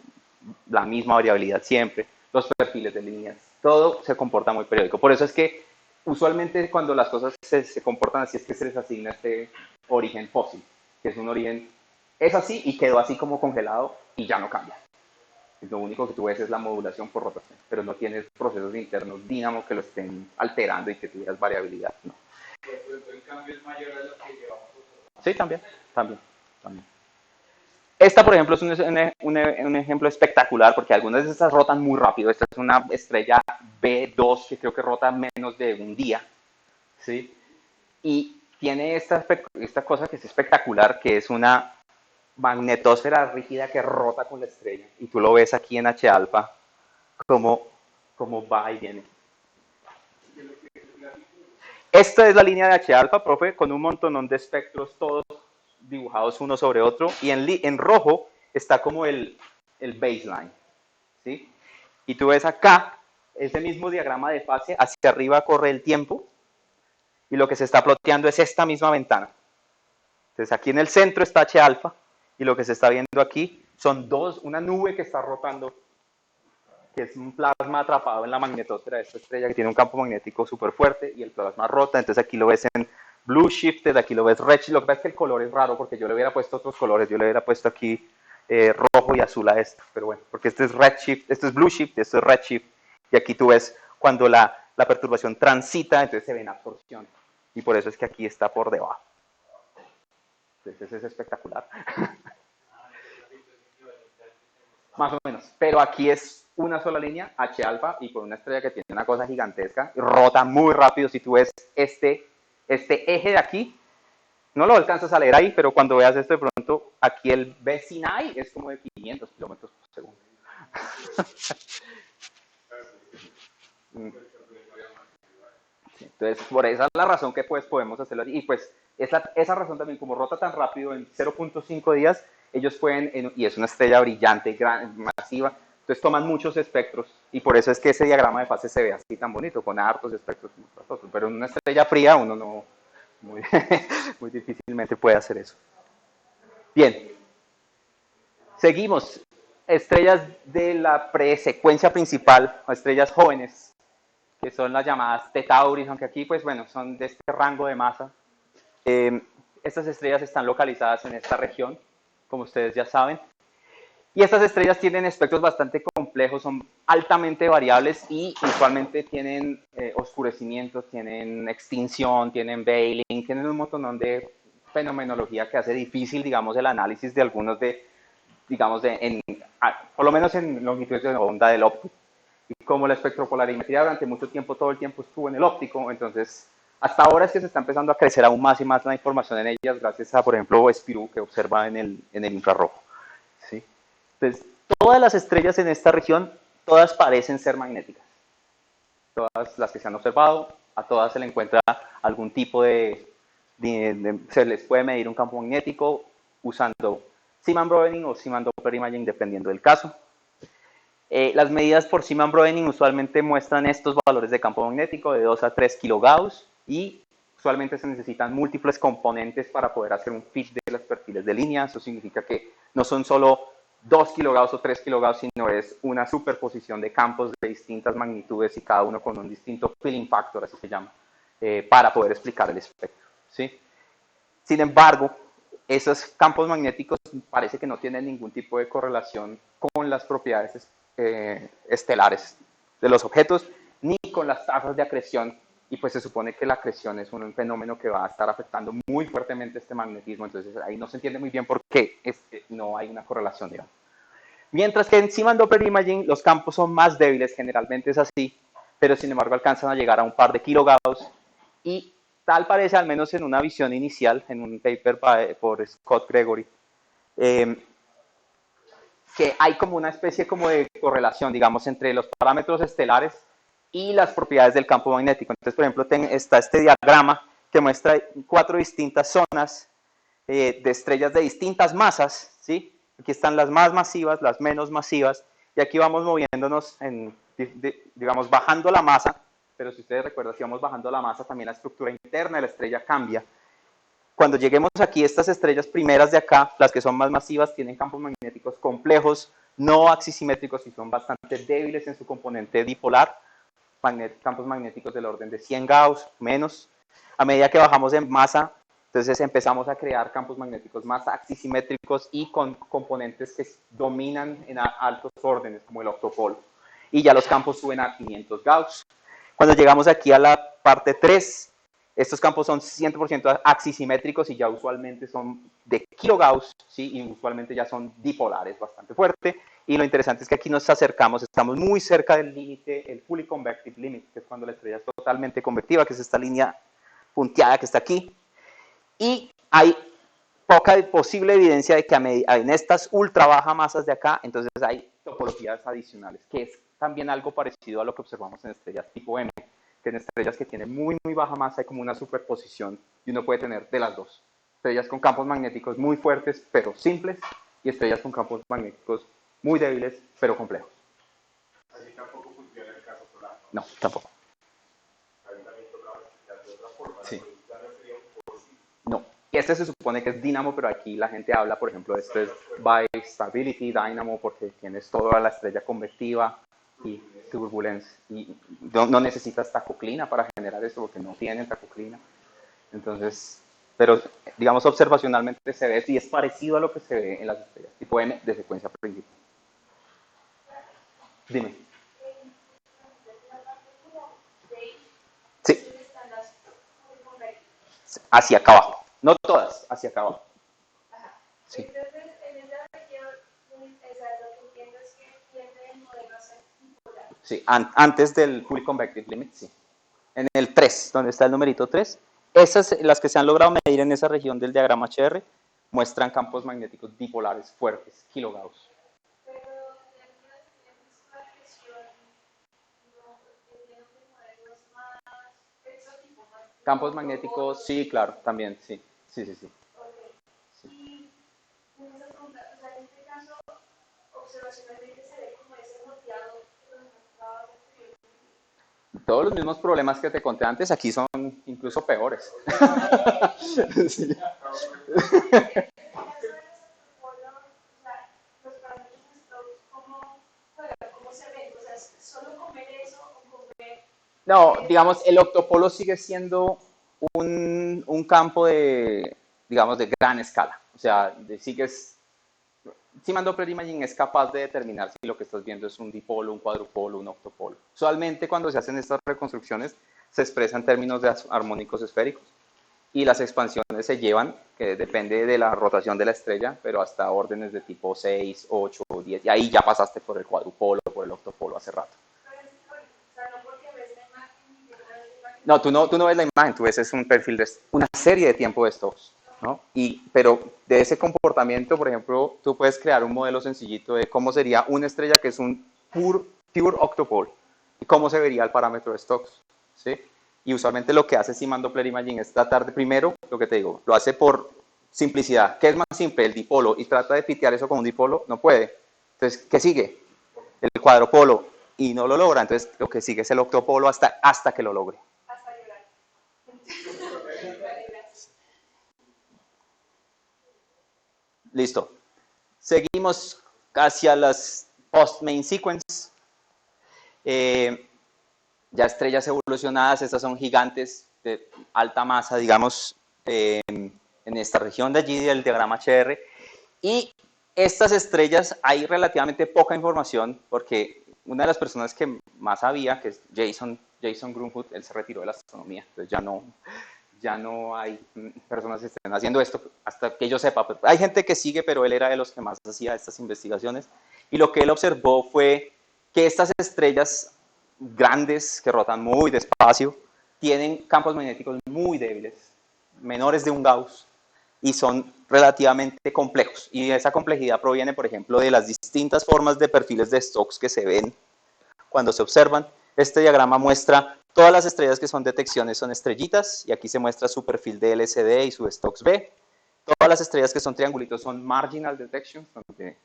la misma variabilidad siempre, los perfiles de líneas, todo se comporta muy periódico. Por eso es que usualmente cuando las cosas se comportan así es que se les asigna este origen fósil, que es un origen, es así y quedó así como congelado y ya no cambia. Lo único que tú ves es la modulación por rotación, pero no tienes procesos internos dínamo que lo estén alterando y que tuvieras variabilidad, no. El cambio es mayor a lo que llevamos nosotros. Sí, también. Esta, por ejemplo, es un ejemplo espectacular porque algunas de estas rotan muy rápido. Esta es una estrella B2 que creo que rota menos de un día, ¿sí? Y tiene esta cosa que es espectacular, que es una magnetosfera rígida que rota con la estrella. Y tú lo ves aquí en H alfa, como va y viene. Esta es la línea de H alfa, profe, con un montón de espectros todos dibujados uno sobre otro, y en rojo está como el baseline, ¿sí? Y tú ves acá, ese mismo diagrama de fase, hacia arriba corre el tiempo, y lo que se está ploteando es esta misma ventana. Entonces aquí en el centro está H alfa, y lo que se está viendo aquí son una nube que está rotando, que es un plasma atrapado en la magnetosfera de esta estrella que tiene un campo magnético súper fuerte, y el plasma rota. Entonces aquí lo ves en blue shifted, aquí lo ves red shifted. Lo que pasa es que el color es raro porque yo le hubiera puesto otros colores, yo le hubiera puesto aquí rojo y azul a esto, pero bueno, porque este es red shift, esto es blue shift, esto es red shift, y aquí tú ves cuando la perturbación transita, entonces se ve en absorción, y por eso es que aquí está por debajo. Entonces es espectacular. Más o menos, pero aquí es una sola línea, H alfa, y por una estrella que tiene una cosa gigantesca, y rota muy rápido. Si tú ves este eje de aquí, no lo alcanzas a leer ahí, pero cuando veas esto de pronto, aquí el vecinai es como de 500 kilómetros por segundo. Sí, entonces, por esa es la razón que pues podemos hacerlo así. Y pues esa razón también, como rota tan rápido en 0.5 días, ellos pueden, y es una estrella brillante, masiva, entonces toman muchos espectros, y por eso es que ese diagrama de fase se ve así tan bonito, con hartos espectros. Pero en una estrella fría uno no, muy, muy difícilmente puede hacer eso. Bien, seguimos. Estrellas de la presecuencia principal, o estrellas jóvenes, que son las llamadas T-Tauris, aunque aquí, pues bueno, son de este rango de masa. Estas estrellas están localizadas en esta región, como ustedes ya saben. Y estas estrellas tienen espectros bastante complejos, son altamente variables y usualmente tienen oscurecimientos, tienen extinción, tienen veiling, tienen un montón de fenomenología que hace difícil, digamos, el análisis de algunos por lo menos en longitudes de onda del óptico. Y como la espectropolarimetría durante mucho tiempo, todo el tiempo estuvo en el óptico, entonces hasta ahora es que se está empezando a crecer aún más y más la información en ellas, gracias a, por ejemplo, Spirou, que observa en el infrarrojo. ¿Sí? Entonces, todas las estrellas en esta región, todas parecen ser magnéticas. Todas las que se han observado, a todas se le encuentra algún tipo se les puede medir un campo magnético usando Zeeman-Broening o Zeeman-Doppler Imaging, dependiendo del caso. Las medidas por Zeeman-Broening usualmente muestran estos valores de campo magnético de 2 a 3 kilogauss, y usualmente se necesitan múltiples componentes para poder hacer un fit de los perfiles de línea. Eso significa que no son solo 2 kilogauss o 3 kilogauss, sino es una superposición de campos de distintas magnitudes y cada uno con un distinto filling factor, así se llama, para poder explicar el espectro, ¿sí? Sin embargo, esos campos magnéticos parece que no tienen ningún tipo de correlación con las propiedades estelares de los objetos, ni con las tasas de acreción y pues se supone que la acreción es un fenómeno que va a estar afectando muy fuertemente este magnetismo, entonces ahí no se entiende muy bien por qué no hay una correlación, digamos. Mientras que en Zeeman Doppler Imaging los campos son más débiles, generalmente es así, pero sin embargo alcanzan a llegar a un par de kilogauss, y tal parece, al menos en una visión inicial, en un paper por Scott Gregory, que hay como una especie como de correlación, digamos, entre los parámetros estelares y las propiedades del campo magnético. Entonces, por ejemplo, está este diagrama que muestra 4 distintas zonas de estrellas de distintas masas, ¿sí? Aquí están las más masivas, las menos masivas, y aquí vamos moviéndonos, digamos, bajando la masa, pero si ustedes recuerdan, si vamos bajando la masa, también la estructura interna de la estrella cambia. Cuando lleguemos aquí, estas estrellas primeras de acá, las que son más masivas, tienen campos magnéticos complejos, no axisimétricos y son bastante débiles en su componente dipolar, campos magnéticos del orden de 100 Gauss, menos. A medida que bajamos en masa, entonces empezamos a crear campos magnéticos más axisimétricos y con componentes que dominan en altos órdenes, como el octopolo. Y ya los campos suben a 500 Gauss. Cuando llegamos aquí a la parte 3, estos campos son 100% axisimétricos y ya usualmente son de kilogauss, ¿sí? Y usualmente ya son dipolares, bastante fuerte. Y lo interesante es que aquí nos acercamos, estamos muy cerca del límite, el fully convective limit, que es cuando la estrella es totalmente convectiva, que es esta línea punteada que está aquí. Y hay poca posible evidencia de que en estas ultra bajas masas de acá, entonces hay topologías adicionales, que es también algo parecido a lo que observamos en estrellas tipo M, que en estrellas que tienen muy baja masa hay como una superposición y uno puede tener de las dos. Estrellas con campos magnéticos muy fuertes pero simples y estrellas con campos magnéticos muy débiles pero complejos. Así tampoco funciona el caso solar. No, tampoco. Ahí también tocaba explicar de otra forma. Sí. La pregunta no sería un poco así. No. Y este se supone que es dínamo, pero aquí la gente habla, por ejemplo, de este es bi-stability dynamo porque tienes toda la estrella convectiva y turbulence. Y no necesitas tacoclina para generar esto porque no tienen tacoclina. Entonces, pero digamos observacionalmente se ve y es parecido a lo que se ve en las estrellas tipo M de secuencia principal. Dime. Sí. Hacia acá abajo. No todas, hacia acá abajo. Sí. Entonces, en esa región, lo que entiendo es que tiende el modelo a ser bipolar. Sí, antes del full convective limit, sí. En el 3, donde está el numerito 3, esas, las que se han logrado medir en esa región del diagrama HR, muestran campos magnéticos dipolares fuertes, kilogauss. Pero en la región, no entiendo que el modelo es más exótico, más. Campos magnéticos, sí, claro, también, sí. Sí. Y en esa pregunta, o sea, en este caso, observacionalmente se ve como ese moteado que nos mostraba anteriormente. Todos los mismos problemas que te conté antes aquí son incluso peores. Sí. No, digamos, el octopolo sigue siendo un campo de, digamos, de gran escala. O sea, Zeeman Doppler Imaging es capaz de determinar si lo que estás viendo es un dipolo, un cuadrupolo, un octopolo. Usualmente cuando se hacen estas reconstrucciones se expresa en términos de armónicos esféricos y las expansiones se llevan, que depende de la rotación de la estrella, pero hasta órdenes de tipo 6, 8, 10, y ahí ya pasaste por el cuadrupolo, por el octopolo hace rato. No, tú no ves la imagen, tú ves es un perfil de una serie de tiempo de Stokes, ¿no? Pero de ese comportamiento, por ejemplo, tú puedes crear un modelo sencillito de cómo sería una estrella que es un pure octopole y cómo se vería el parámetro de Stokes, ¿sí? Y usualmente lo que hace Zeeman Doppler Imaging es tratar de, primero, lo que te digo, lo hace por simplicidad. ¿Qué es más simple? El dipolo, y trata de pitear eso con un dipolo, no puede. Entonces, ¿qué sigue? El cuadropolo, y no lo logra, entonces lo que sigue es el octopolo hasta que lo logre. Listo. Seguimos hacia las post-main sequence. Ya estrellas evolucionadas, estas son gigantes de alta masa, digamos, en esta región de allí del diagrama HR. Y estas estrellas hay relativamente poca información porque una de las personas que más sabía, que es Jason Grunwood, él se retiró de la astronomía, entonces ya no hay personas que estén haciendo esto, hasta que yo sepa. Hay gente que sigue, pero él era de los que más hacía estas investigaciones. Y lo que él observó fue que estas estrellas grandes, que rotan muy despacio, tienen campos magnéticos muy débiles, menores de un Gauss, y son relativamente complejos. Y esa complejidad proviene, por ejemplo, de las distintas formas de perfiles de Stokes que se ven cuando se observan. Este diagrama muestra todas las estrellas que son detecciones son estrellitas, y aquí se muestra su perfil de LSD y su Stokes B. Todas las estrellas que son triangulitos son marginal detections, donde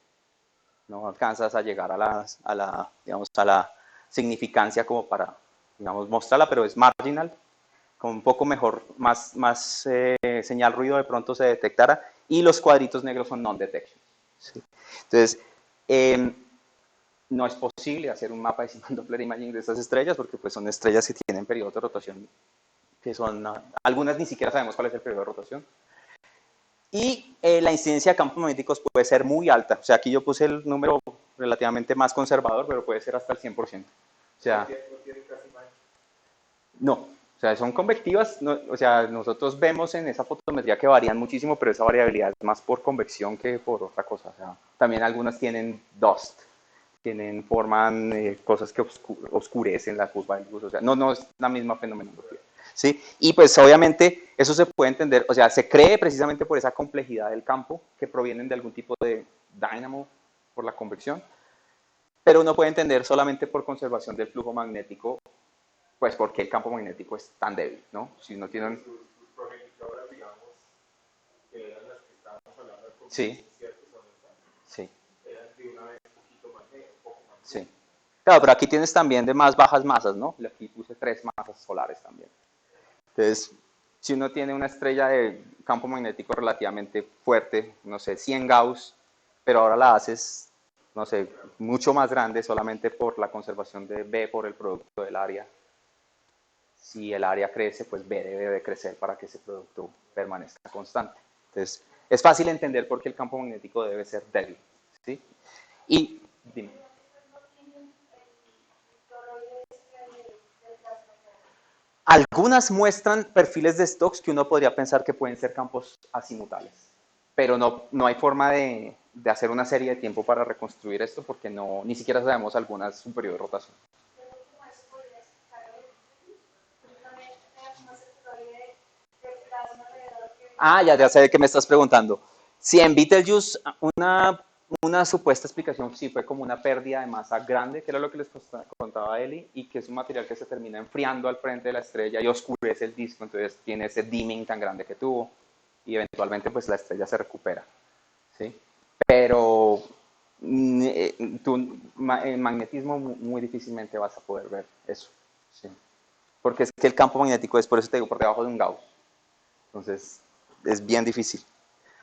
no alcanzas a llegar a la significancia como para, digamos, mostrarla, pero es marginal, con un poco mejor, más señal ruido de pronto se detectara, y los cuadritos negros son non-detection. ¿Sí? Entonces, no es posible hacer un mapa de Simon Doppler imaging de estas estrellas, porque pues, son estrellas que tienen periodos de rotación, que son, algunas ni siquiera sabemos cuál es el periodo de rotación. Y la incidencia de campos magnéticos puede ser muy alta. O sea, aquí yo puse el número relativamente más conservador, pero puede ser hasta el 100%. O sea, no, o sea, son convectivas. No, o sea, nosotros vemos en esa fotometría que varían muchísimo, pero esa variabilidad es más por convección que por otra cosa. O sea, también algunas tienen dust, forman cosas que oscurecen la curva de luz. O sea, no es la misma fenomenología. ¿Sí? Y pues obviamente eso se puede entender, o sea, se cree precisamente por esa complejidad del campo que provienen de algún tipo de dynamo por la convección, pero uno puede entender solamente por conservación del flujo magnético, pues porque el campo magnético es tan débil, ¿no? Si no tienen... Sus progenitoras, digamos, que eran las que estábamos hablando de Sí, ciertos sí, eran de una vez un poquito más negro, un poco más sí. Claro, pero aquí tienes también de más bajas masas, ¿no? Aquí puse 3 masas solares también. Entonces, si uno tiene una estrella de campo magnético relativamente fuerte, no sé, 100 Gauss, pero ahora la haces, no sé, mucho más grande solamente por la conservación de B por el producto del área. Si el área crece, pues B debe de crecer para que ese producto permanezca constante. Entonces, es fácil entender por qué el campo magnético debe ser débil, ¿sí? Y, dime. Algunas muestran perfiles de Stokes que uno podría pensar que pueden ser campos azimutales, pero no hay forma de hacer una serie de tiempo para reconstruir esto porque ni siquiera sabemos algunas su periodo de rotación. Ah, ya sé de qué me estás preguntando. Si en Betelgeuse una supuesta explicación sí fue como una pérdida de masa grande, que era lo que les contaba Eli, y que es un material que se termina enfriando al frente de la estrella y oscurece el disco, entonces tiene ese dimming tan grande que tuvo, y eventualmente pues la estrella se recupera, ¿sí? Pero en magnetismo muy difícilmente vas a poder ver eso, ¿sí? Porque es que el campo magnético es, por eso te digo, por debajo de un Gauss, entonces es bien difícil.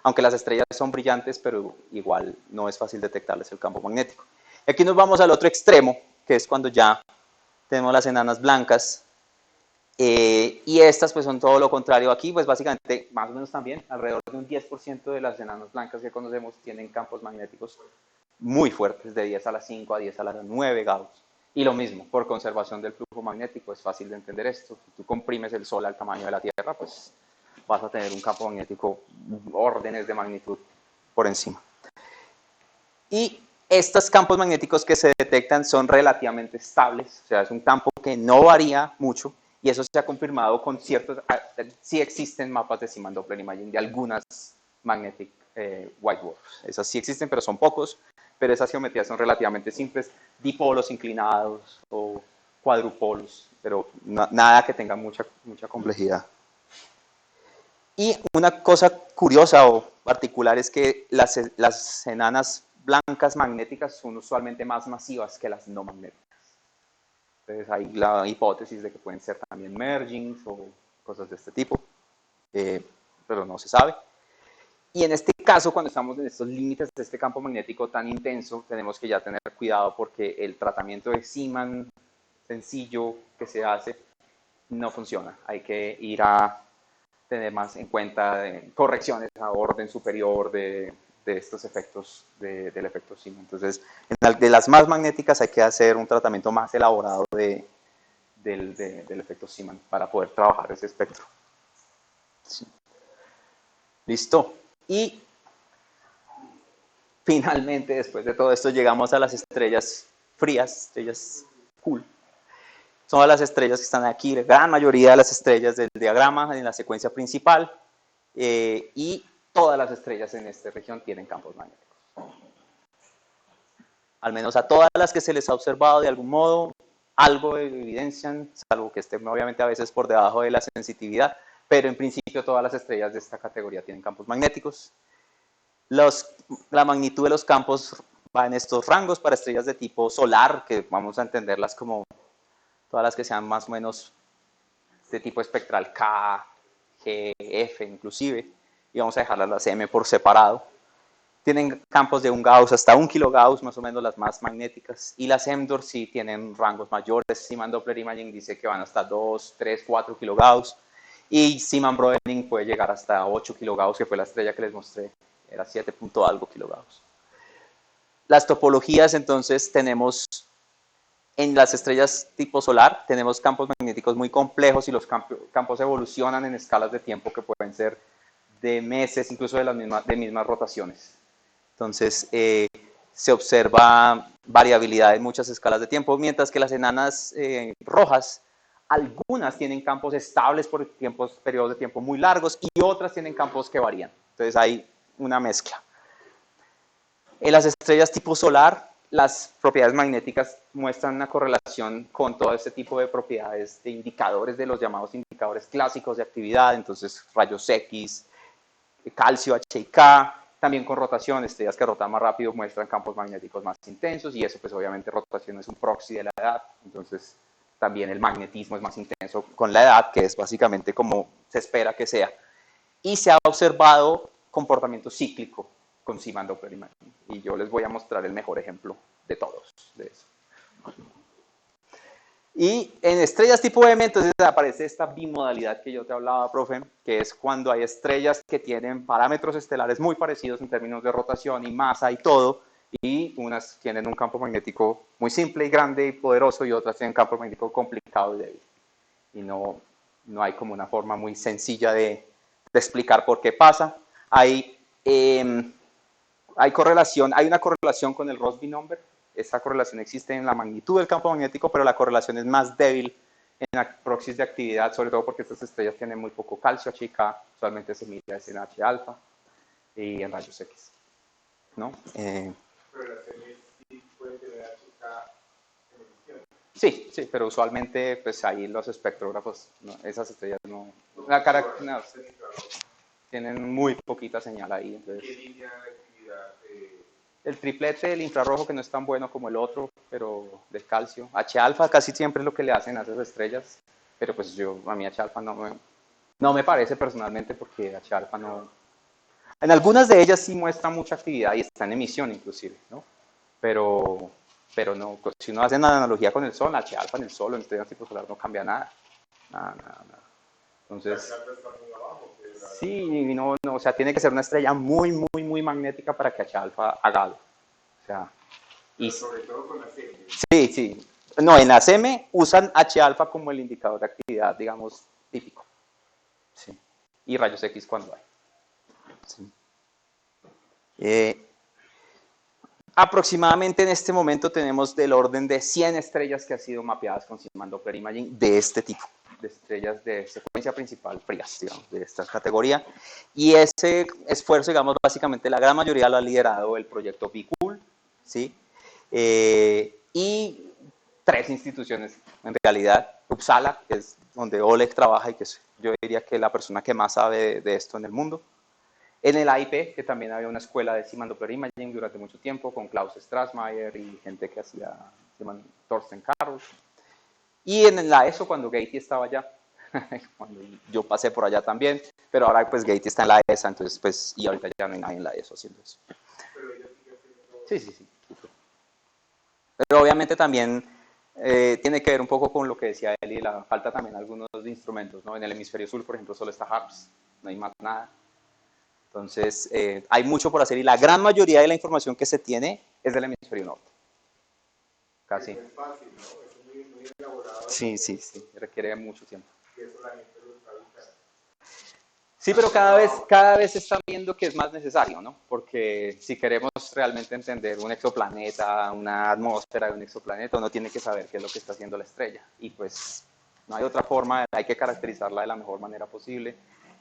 Aunque las estrellas son brillantes, pero igual no es fácil detectarles el campo magnético. Y aquí nos vamos al otro extremo, que es cuando ya tenemos las enanas blancas, y estas pues son todo lo contrario. Aquí pues básicamente, más o menos también, alrededor de un 10% de las enanas blancas que conocemos tienen campos magnéticos muy fuertes, de 10 a la 5 a 10 a la 9 Gauss. Y lo mismo, por conservación del flujo magnético, es fácil de entender esto. Si tú comprimes el Sol al tamaño de la Tierra, pues vas a tener un campo magnético órdenes de magnitud por encima. Y estos campos magnéticos que se detectan son relativamente estables, o sea, es un campo que no varía mucho, y eso se ha confirmado con sí existen mapas de Simon Doppler imaging de algunas magnetic white dwarfs. Esas sí existen, pero son pocos, pero esas geometrías son relativamente simples, dipolos inclinados o cuadrupolos, pero nada que tenga mucha complejidad. Y una cosa curiosa o particular es que las enanas blancas magnéticas son usualmente más masivas que las no magnéticas. Entonces hay la hipótesis de que pueden ser también mergings o cosas de este tipo, pero no se sabe. Y en este caso, cuando estamos en estos límites de este campo magnético tan intenso, tenemos que ya tener cuidado porque el tratamiento de Zeeman sencillo que se hace no funciona. Hay que ir a tener más en cuenta correcciones a orden superior de de estos efectos del efecto Zeeman. Entonces, de las más magnéticas hay que hacer un tratamiento más elaborado del efecto Zeeman para poder trabajar ese espectro. Sí. Listo. Y finalmente, después de todo esto, llegamos a las estrellas frías, estrellas cool. Son las estrellas que están aquí, la gran mayoría de las estrellas del diagrama en la secuencia principal, y todas las estrellas en esta región tienen campos magnéticos. Al menos a todas las que se les ha observado de algún modo, algo evidencian, salvo que estén obviamente a veces por debajo de la sensitividad, pero en principio todas las estrellas de esta categoría tienen campos magnéticos. La magnitud de los campos va en estos rangos para estrellas de tipo solar, que vamos a entenderlas como todas las que sean más o menos de tipo espectral K, G, F inclusive, y vamos a dejarlas las M por separado. Tienen campos de 1 Gauss hasta 1 kilogauss, más o menos las más magnéticas, y las EMDOR sí tienen rangos mayores. Zeeman Doppler Imaging dice que van hasta 2, 3, 4 kilogauss, y Zeeman Broening puede llegar hasta 8 kilogauss, que fue la estrella que les mostré, era 7 punto algo kilogauss. Las topologías, entonces, tenemos en las estrellas tipo solar, tenemos campos magnéticos muy complejos y los campos evolucionan en escalas de tiempo que pueden ser de meses, incluso de mismas rotaciones. Entonces, se observa variabilidad en muchas escalas de tiempo, mientras que las enanas rojas, algunas tienen campos estables por periodos de tiempo muy largos y otras tienen campos que varían. Entonces, hay una mezcla. En las estrellas tipo solar, las propiedades magnéticas muestran una correlación con todo este tipo de propiedades de indicadores, de los llamados indicadores clásicos de actividad, entonces rayos X, calcio, H y K, también con rotación, estrellas que rotan más rápido muestran campos magnéticos más intensos, y eso pues obviamente rotación es un proxy de la edad, entonces también el magnetismo es más intenso con la edad, que es básicamente como se espera que sea. Y se ha observado comportamiento cíclico con Zeeman Doppler Imaging, y yo les voy a mostrar el mejor ejemplo de todos de eso. Y en estrellas tipo M, entonces aparece esta bimodalidad que yo te hablaba, profe, que es cuando hay estrellas que tienen parámetros estelares muy parecidos en términos de rotación y masa y todo, y unas tienen un campo magnético muy simple y grande y poderoso, y otras tienen un campo magnético complicado y débil. Y no hay como una forma muy sencilla de explicar por qué pasa. Hay una correlación con el Rossby number. Esta correlación existe en la magnitud del campo magnético, pero la correlación es más débil en la proxies de actividad, sobre todo porque estas estrellas tienen muy poco calcio, H, usualmente se mide en H alfa y en rayos X, ¿no? Pero la serie sí puede tener HK en emisión. Sí, pero usualmente pues ahí los espectrógrafos, no, esas estrellas no, tienen muy poquita señal ahí. Entonces, ¿Qué línea de actividad? El triplete del infrarrojo, que no es tan bueno como el otro, pero del calcio. H-alfa casi siempre es lo que le hacen a esas estrellas, pero pues a mí H-alfa no me parece personalmente, porque H-alfa no... En algunas de ellas sí muestra mucha actividad y está en emisión inclusive, ¿no? Pero no, si uno hace una analogía con el Sol, H-alfa en el Sol o en estrellas tipo solar no cambia nada. Nada. Entonces... Sí, no, o sea, tiene que ser una estrella muy magnética para que H-alfa haga algo. O sea, y sobre todo con la serie. Sí. No, en la CM usan H-alfa como el indicador de actividad, digamos, típico. Sí. Y rayos X cuando hay. Sí. Aproximadamente en este momento tenemos del orden de 100 estrellas que han sido mapeadas con Zeeman Doppler Imaging de este tipo, de estrellas de secuencia principal frías, digamos, de esta categoría. Y ese esfuerzo, digamos, básicamente la gran mayoría lo ha liderado el proyecto BCool, ¿sí? Y 3 instituciones, en realidad. Uppsala, que es donde Oleg trabaja y que yo diría que es la persona que más sabe de esto en el mundo. En el AIP, que también había una escuela de Zeeman Doppler Imaging durante mucho tiempo, con Klaus Strassmayer y gente que hacía Thorsten Karl. Y en la ESO, cuando Gate estaba allá, cuando yo pasé por allá también, pero ahora pues Gate está en la ESA, entonces pues, y ahorita ya no hay nadie en la ESO haciendo eso. Sí. Pero obviamente también tiene que ver un poco con lo que decía él y la falta también algunos instrumentos, ¿no? En el hemisferio sur, por ejemplo, solo está HARPS, no hay más nada. Entonces, hay mucho por hacer y la gran mayoría de la información que se tiene es del hemisferio norte. Casi. Es fácil, ¿no? Es muy elaborado. Sí, requiere mucho tiempo. Y eso la gente lo está buscando. Sí, pero cada vez se está viendo que es más necesario, ¿no? Porque si queremos realmente entender un exoplaneta, una atmósfera de un exoplaneta, uno tiene que saber qué es lo que está haciendo la estrella. Y pues no hay otra forma, hay que caracterizarla de la mejor manera posible.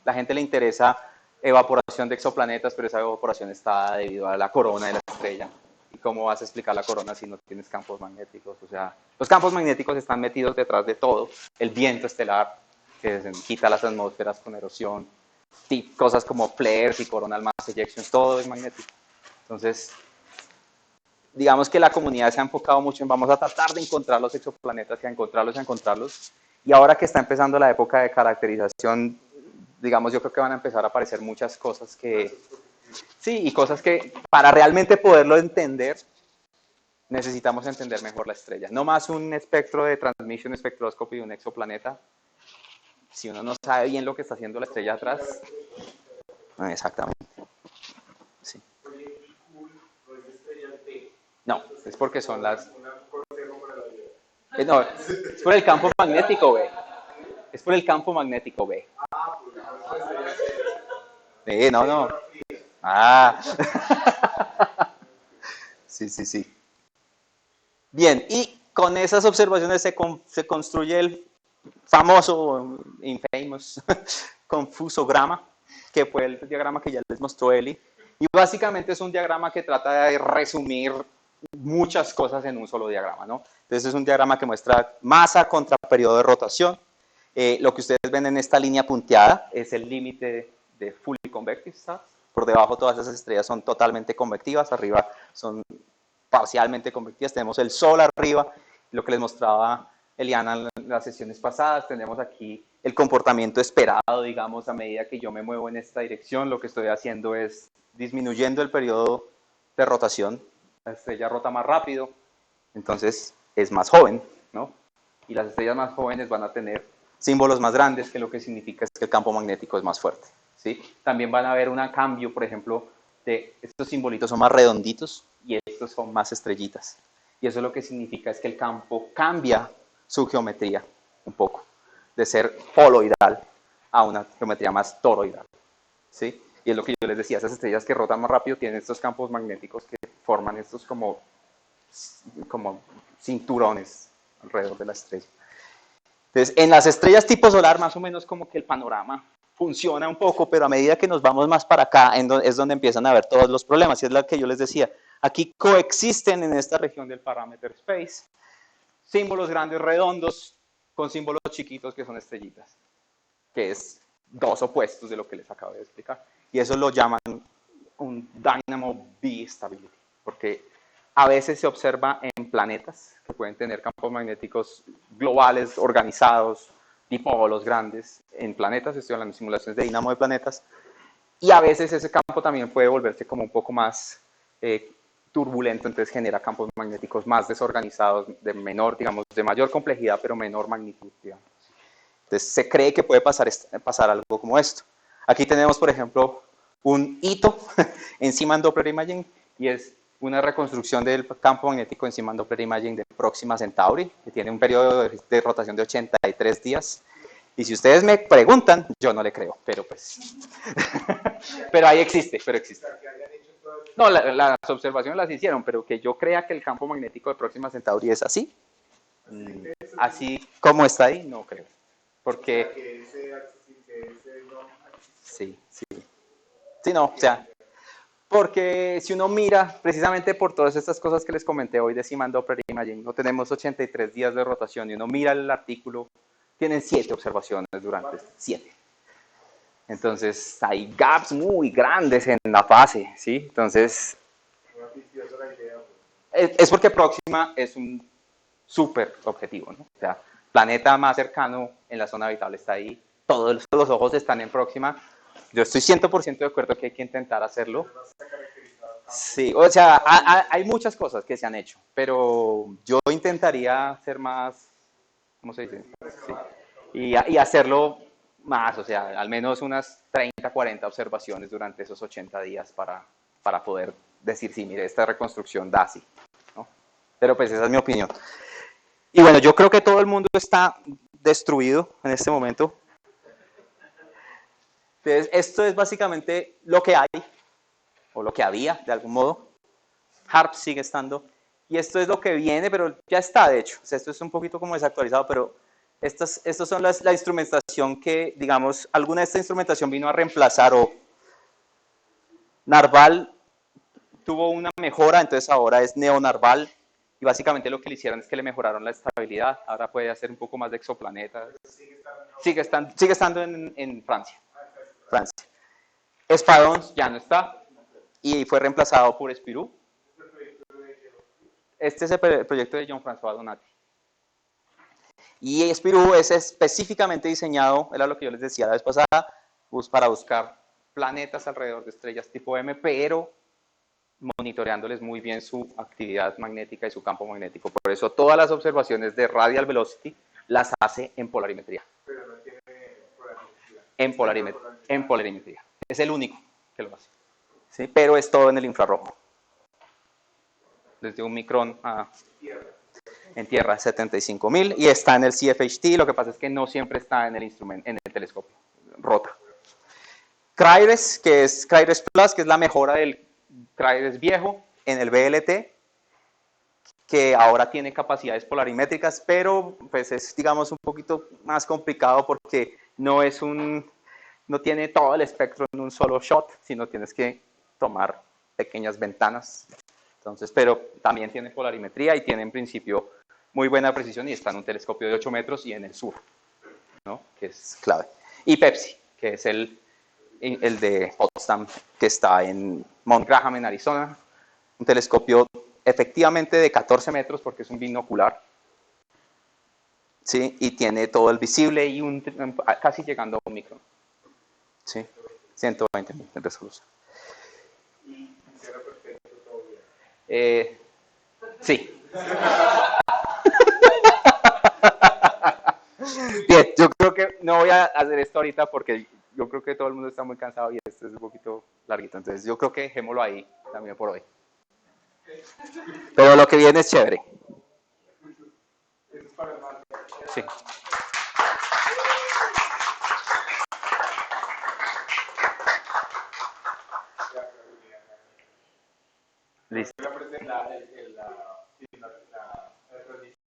La gente le interesa evaporación de exoplanetas, pero esa evaporación está debido a la corona de la estrella. ¿Y cómo vas a explicar la corona si no tienes campos magnéticos? O sea, los campos magnéticos están metidos detrás de todo. El viento estelar, que quita las atmósferas con erosión, cosas como flares y coronal mass ejections, todo es magnético. Entonces, digamos que la comunidad se ha enfocado mucho en vamos a tratar de encontrar los exoplanetas y a encontrarlos. Y ahora que está empezando la época de caracterización, digamos, yo creo que van a empezar a aparecer muchas cosas que... Sí, y cosas que para realmente poderlo entender, necesitamos entender mejor la estrella. No más un espectro de transmission spectroscopy de un exoplaneta. Si uno no sabe bien lo que está haciendo la estrella atrás, exactamente. Sí. No, es porque son las... No, es por el campo magnético, güey. Es por el campo magnético, güey. No. Ah. Sí. Bien, y con esas observaciones se construye el famoso, infamous, confusograma, que fue el diagrama que ya les mostró Eli. Y básicamente es un diagrama que trata de resumir muchas cosas en un solo diagrama, ¿no? Entonces es un diagrama que muestra masa contra periodo de rotación. Lo que ustedes ven en esta línea punteada es el límite de fully convective stars. Por debajo todas esas estrellas son totalmente convectivas, arriba son parcialmente convectivas. Tenemos el Sol arriba, lo que les mostraba Eliana en las sesiones pasadas. Tenemos aquí el comportamiento esperado, digamos, a medida que yo me muevo en esta dirección. Lo que estoy haciendo es disminuyendo el periodo de rotación. La estrella rota más rápido, entonces es más joven, ¿no? Y las estrellas más jóvenes van a tener símbolos más grandes, que lo que significa es que el campo magnético es más fuerte, ¿sí? También van a haber un cambio, por ejemplo, de estos simbolitos son más redonditos y estos son más estrellitas. Y eso lo que significa es que el campo cambia su geometría un poco, de ser poloidal a una geometría más toroidal, ¿sí? Y es lo que yo les decía, esas estrellas que rotan más rápido tienen estos campos magnéticos que forman estos como cinturones alrededor de la estrella. Entonces, en las estrellas tipo solar, más o menos como que el panorama funciona un poco, pero a medida que nos vamos más para acá, es donde empiezan a haber todos los problemas. Y es lo que yo les decía, aquí coexisten en esta región del parameter space símbolos grandes redondos con símbolos chiquitos que son estrellitas, que es dos opuestos de lo que les acabo de explicar. Y eso lo llaman un dynamo B stability, porque a veces se observa en planetas que pueden tener campos magnéticos globales, organizados, dipólos grandes, en planetas, estoy hablando de simulaciones de dinamo de planetas, y a veces ese campo también puede volverse como un poco más turbulento, entonces genera campos magnéticos más desorganizados, de menor, digamos, de mayor complejidad, pero menor magnitud, digamos. Entonces se cree que puede pasar algo como esto. Aquí tenemos, por ejemplo, un hito en Zeeman Doppler Imaging, y es una reconstrucción del campo magnético en Zeeman Doppler Imaging de Próxima Centauri, que tiene un periodo de rotación de 83 días. Y si ustedes me preguntan, yo no le creo, pero pues... pero ahí existe, No, las observaciones las hicieron, pero que yo crea que el campo magnético de Próxima Centauri es así, así como está ahí, no creo. Porque... Sí. Sí, no, o sea... Porque si uno mira, precisamente por todas estas cosas que les comenté hoy de Zeeman Doppler Imaging, no tenemos 83 días de rotación y uno mira el artículo, tienen 7 observaciones durante 7. Entonces hay gaps muy grandes en la fase, ¿sí? Entonces, es porque Próxima es un súper objetivo, ¿no? O sea, planeta más cercano en la zona habitable está ahí, todos los ojos están en Próxima. Yo estoy 100% de acuerdo que hay que intentar hacerlo. Sí, o sea, hay muchas cosas que se han hecho, pero yo intentaría ser más, ¿cómo se dice? Sí. Y hacerlo más, o sea, al menos unas 30, 40 observaciones durante esos 80 días para poder decir, sí, mire, esta reconstrucción da así, ¿no? Pero pues esa es mi opinión. Y bueno, yo creo que todo el mundo está destruido en este momento. Entonces, esto es básicamente lo que hay, o lo que había, de algún modo. HARP sigue estando. Y esto es lo que viene, pero ya está, de hecho. O sea, esto es un poquito como desactualizado, pero estos son la instrumentación que, digamos, alguna de esta instrumentación vino a reemplazar, o Narval tuvo una mejora, entonces ahora es Neo Narval. Y básicamente lo que le hicieron es que le mejoraron la estabilidad. Ahora puede hacer un poco más de exoplanetas. Sigue estando en Francia. Espadón ya no está y fue reemplazado por Spirou. Este es el proyecto de Jean-François Donati. Y Spirou es específicamente diseñado, era lo que yo les decía la vez pasada, para buscar planetas alrededor de estrellas tipo M, pero monitoreándoles muy bien su actividad magnética y su campo magnético. Por eso todas las observaciones de radial velocity las hace en polarimetría. Pero no tiene polarimetría. En polarimetría. Es el único que lo hace. ¿Sí? Pero es todo en el infrarrojo. Desde un micrón a... En tierra, 75.000, y está en el CFHT. Lo que pasa es que no siempre está en el instrumento, en el telescopio. Rota. CRIRES, que es CRIRES Plus, que es la mejora del CRIRES viejo en el VLT, que ahora tiene capacidades polarimétricas, pero pues es, digamos, un poquito más complicado porque no tiene todo el espectro en un solo shot, sino tienes que tomar pequeñas ventanas. Entonces, pero también tiene polarimetría y tiene en principio muy buena precisión y está en un telescopio de 8 metros y en el sur, ¿no? Que es clave. Y Pepsi, que es el de Potsdam, que está en Mount Graham, en Arizona, un telescopio efectivamente de 14 metros porque es un binocular, ¿sí? Y tiene todo el visible y casi llegando a un micrón, ¿sí? 120.000 en resolución. Y será perfecto todo bien. Sí. Bien, yo creo que no voy a hacer esto ahorita porque yo creo que todo el mundo está muy cansado y esto es un poquito larguito. Entonces yo creo que dejémoslo ahí también por hoy. Pero lo que viene es chévere. Eso es para el martes. Sí. Listo. Voy a presentar el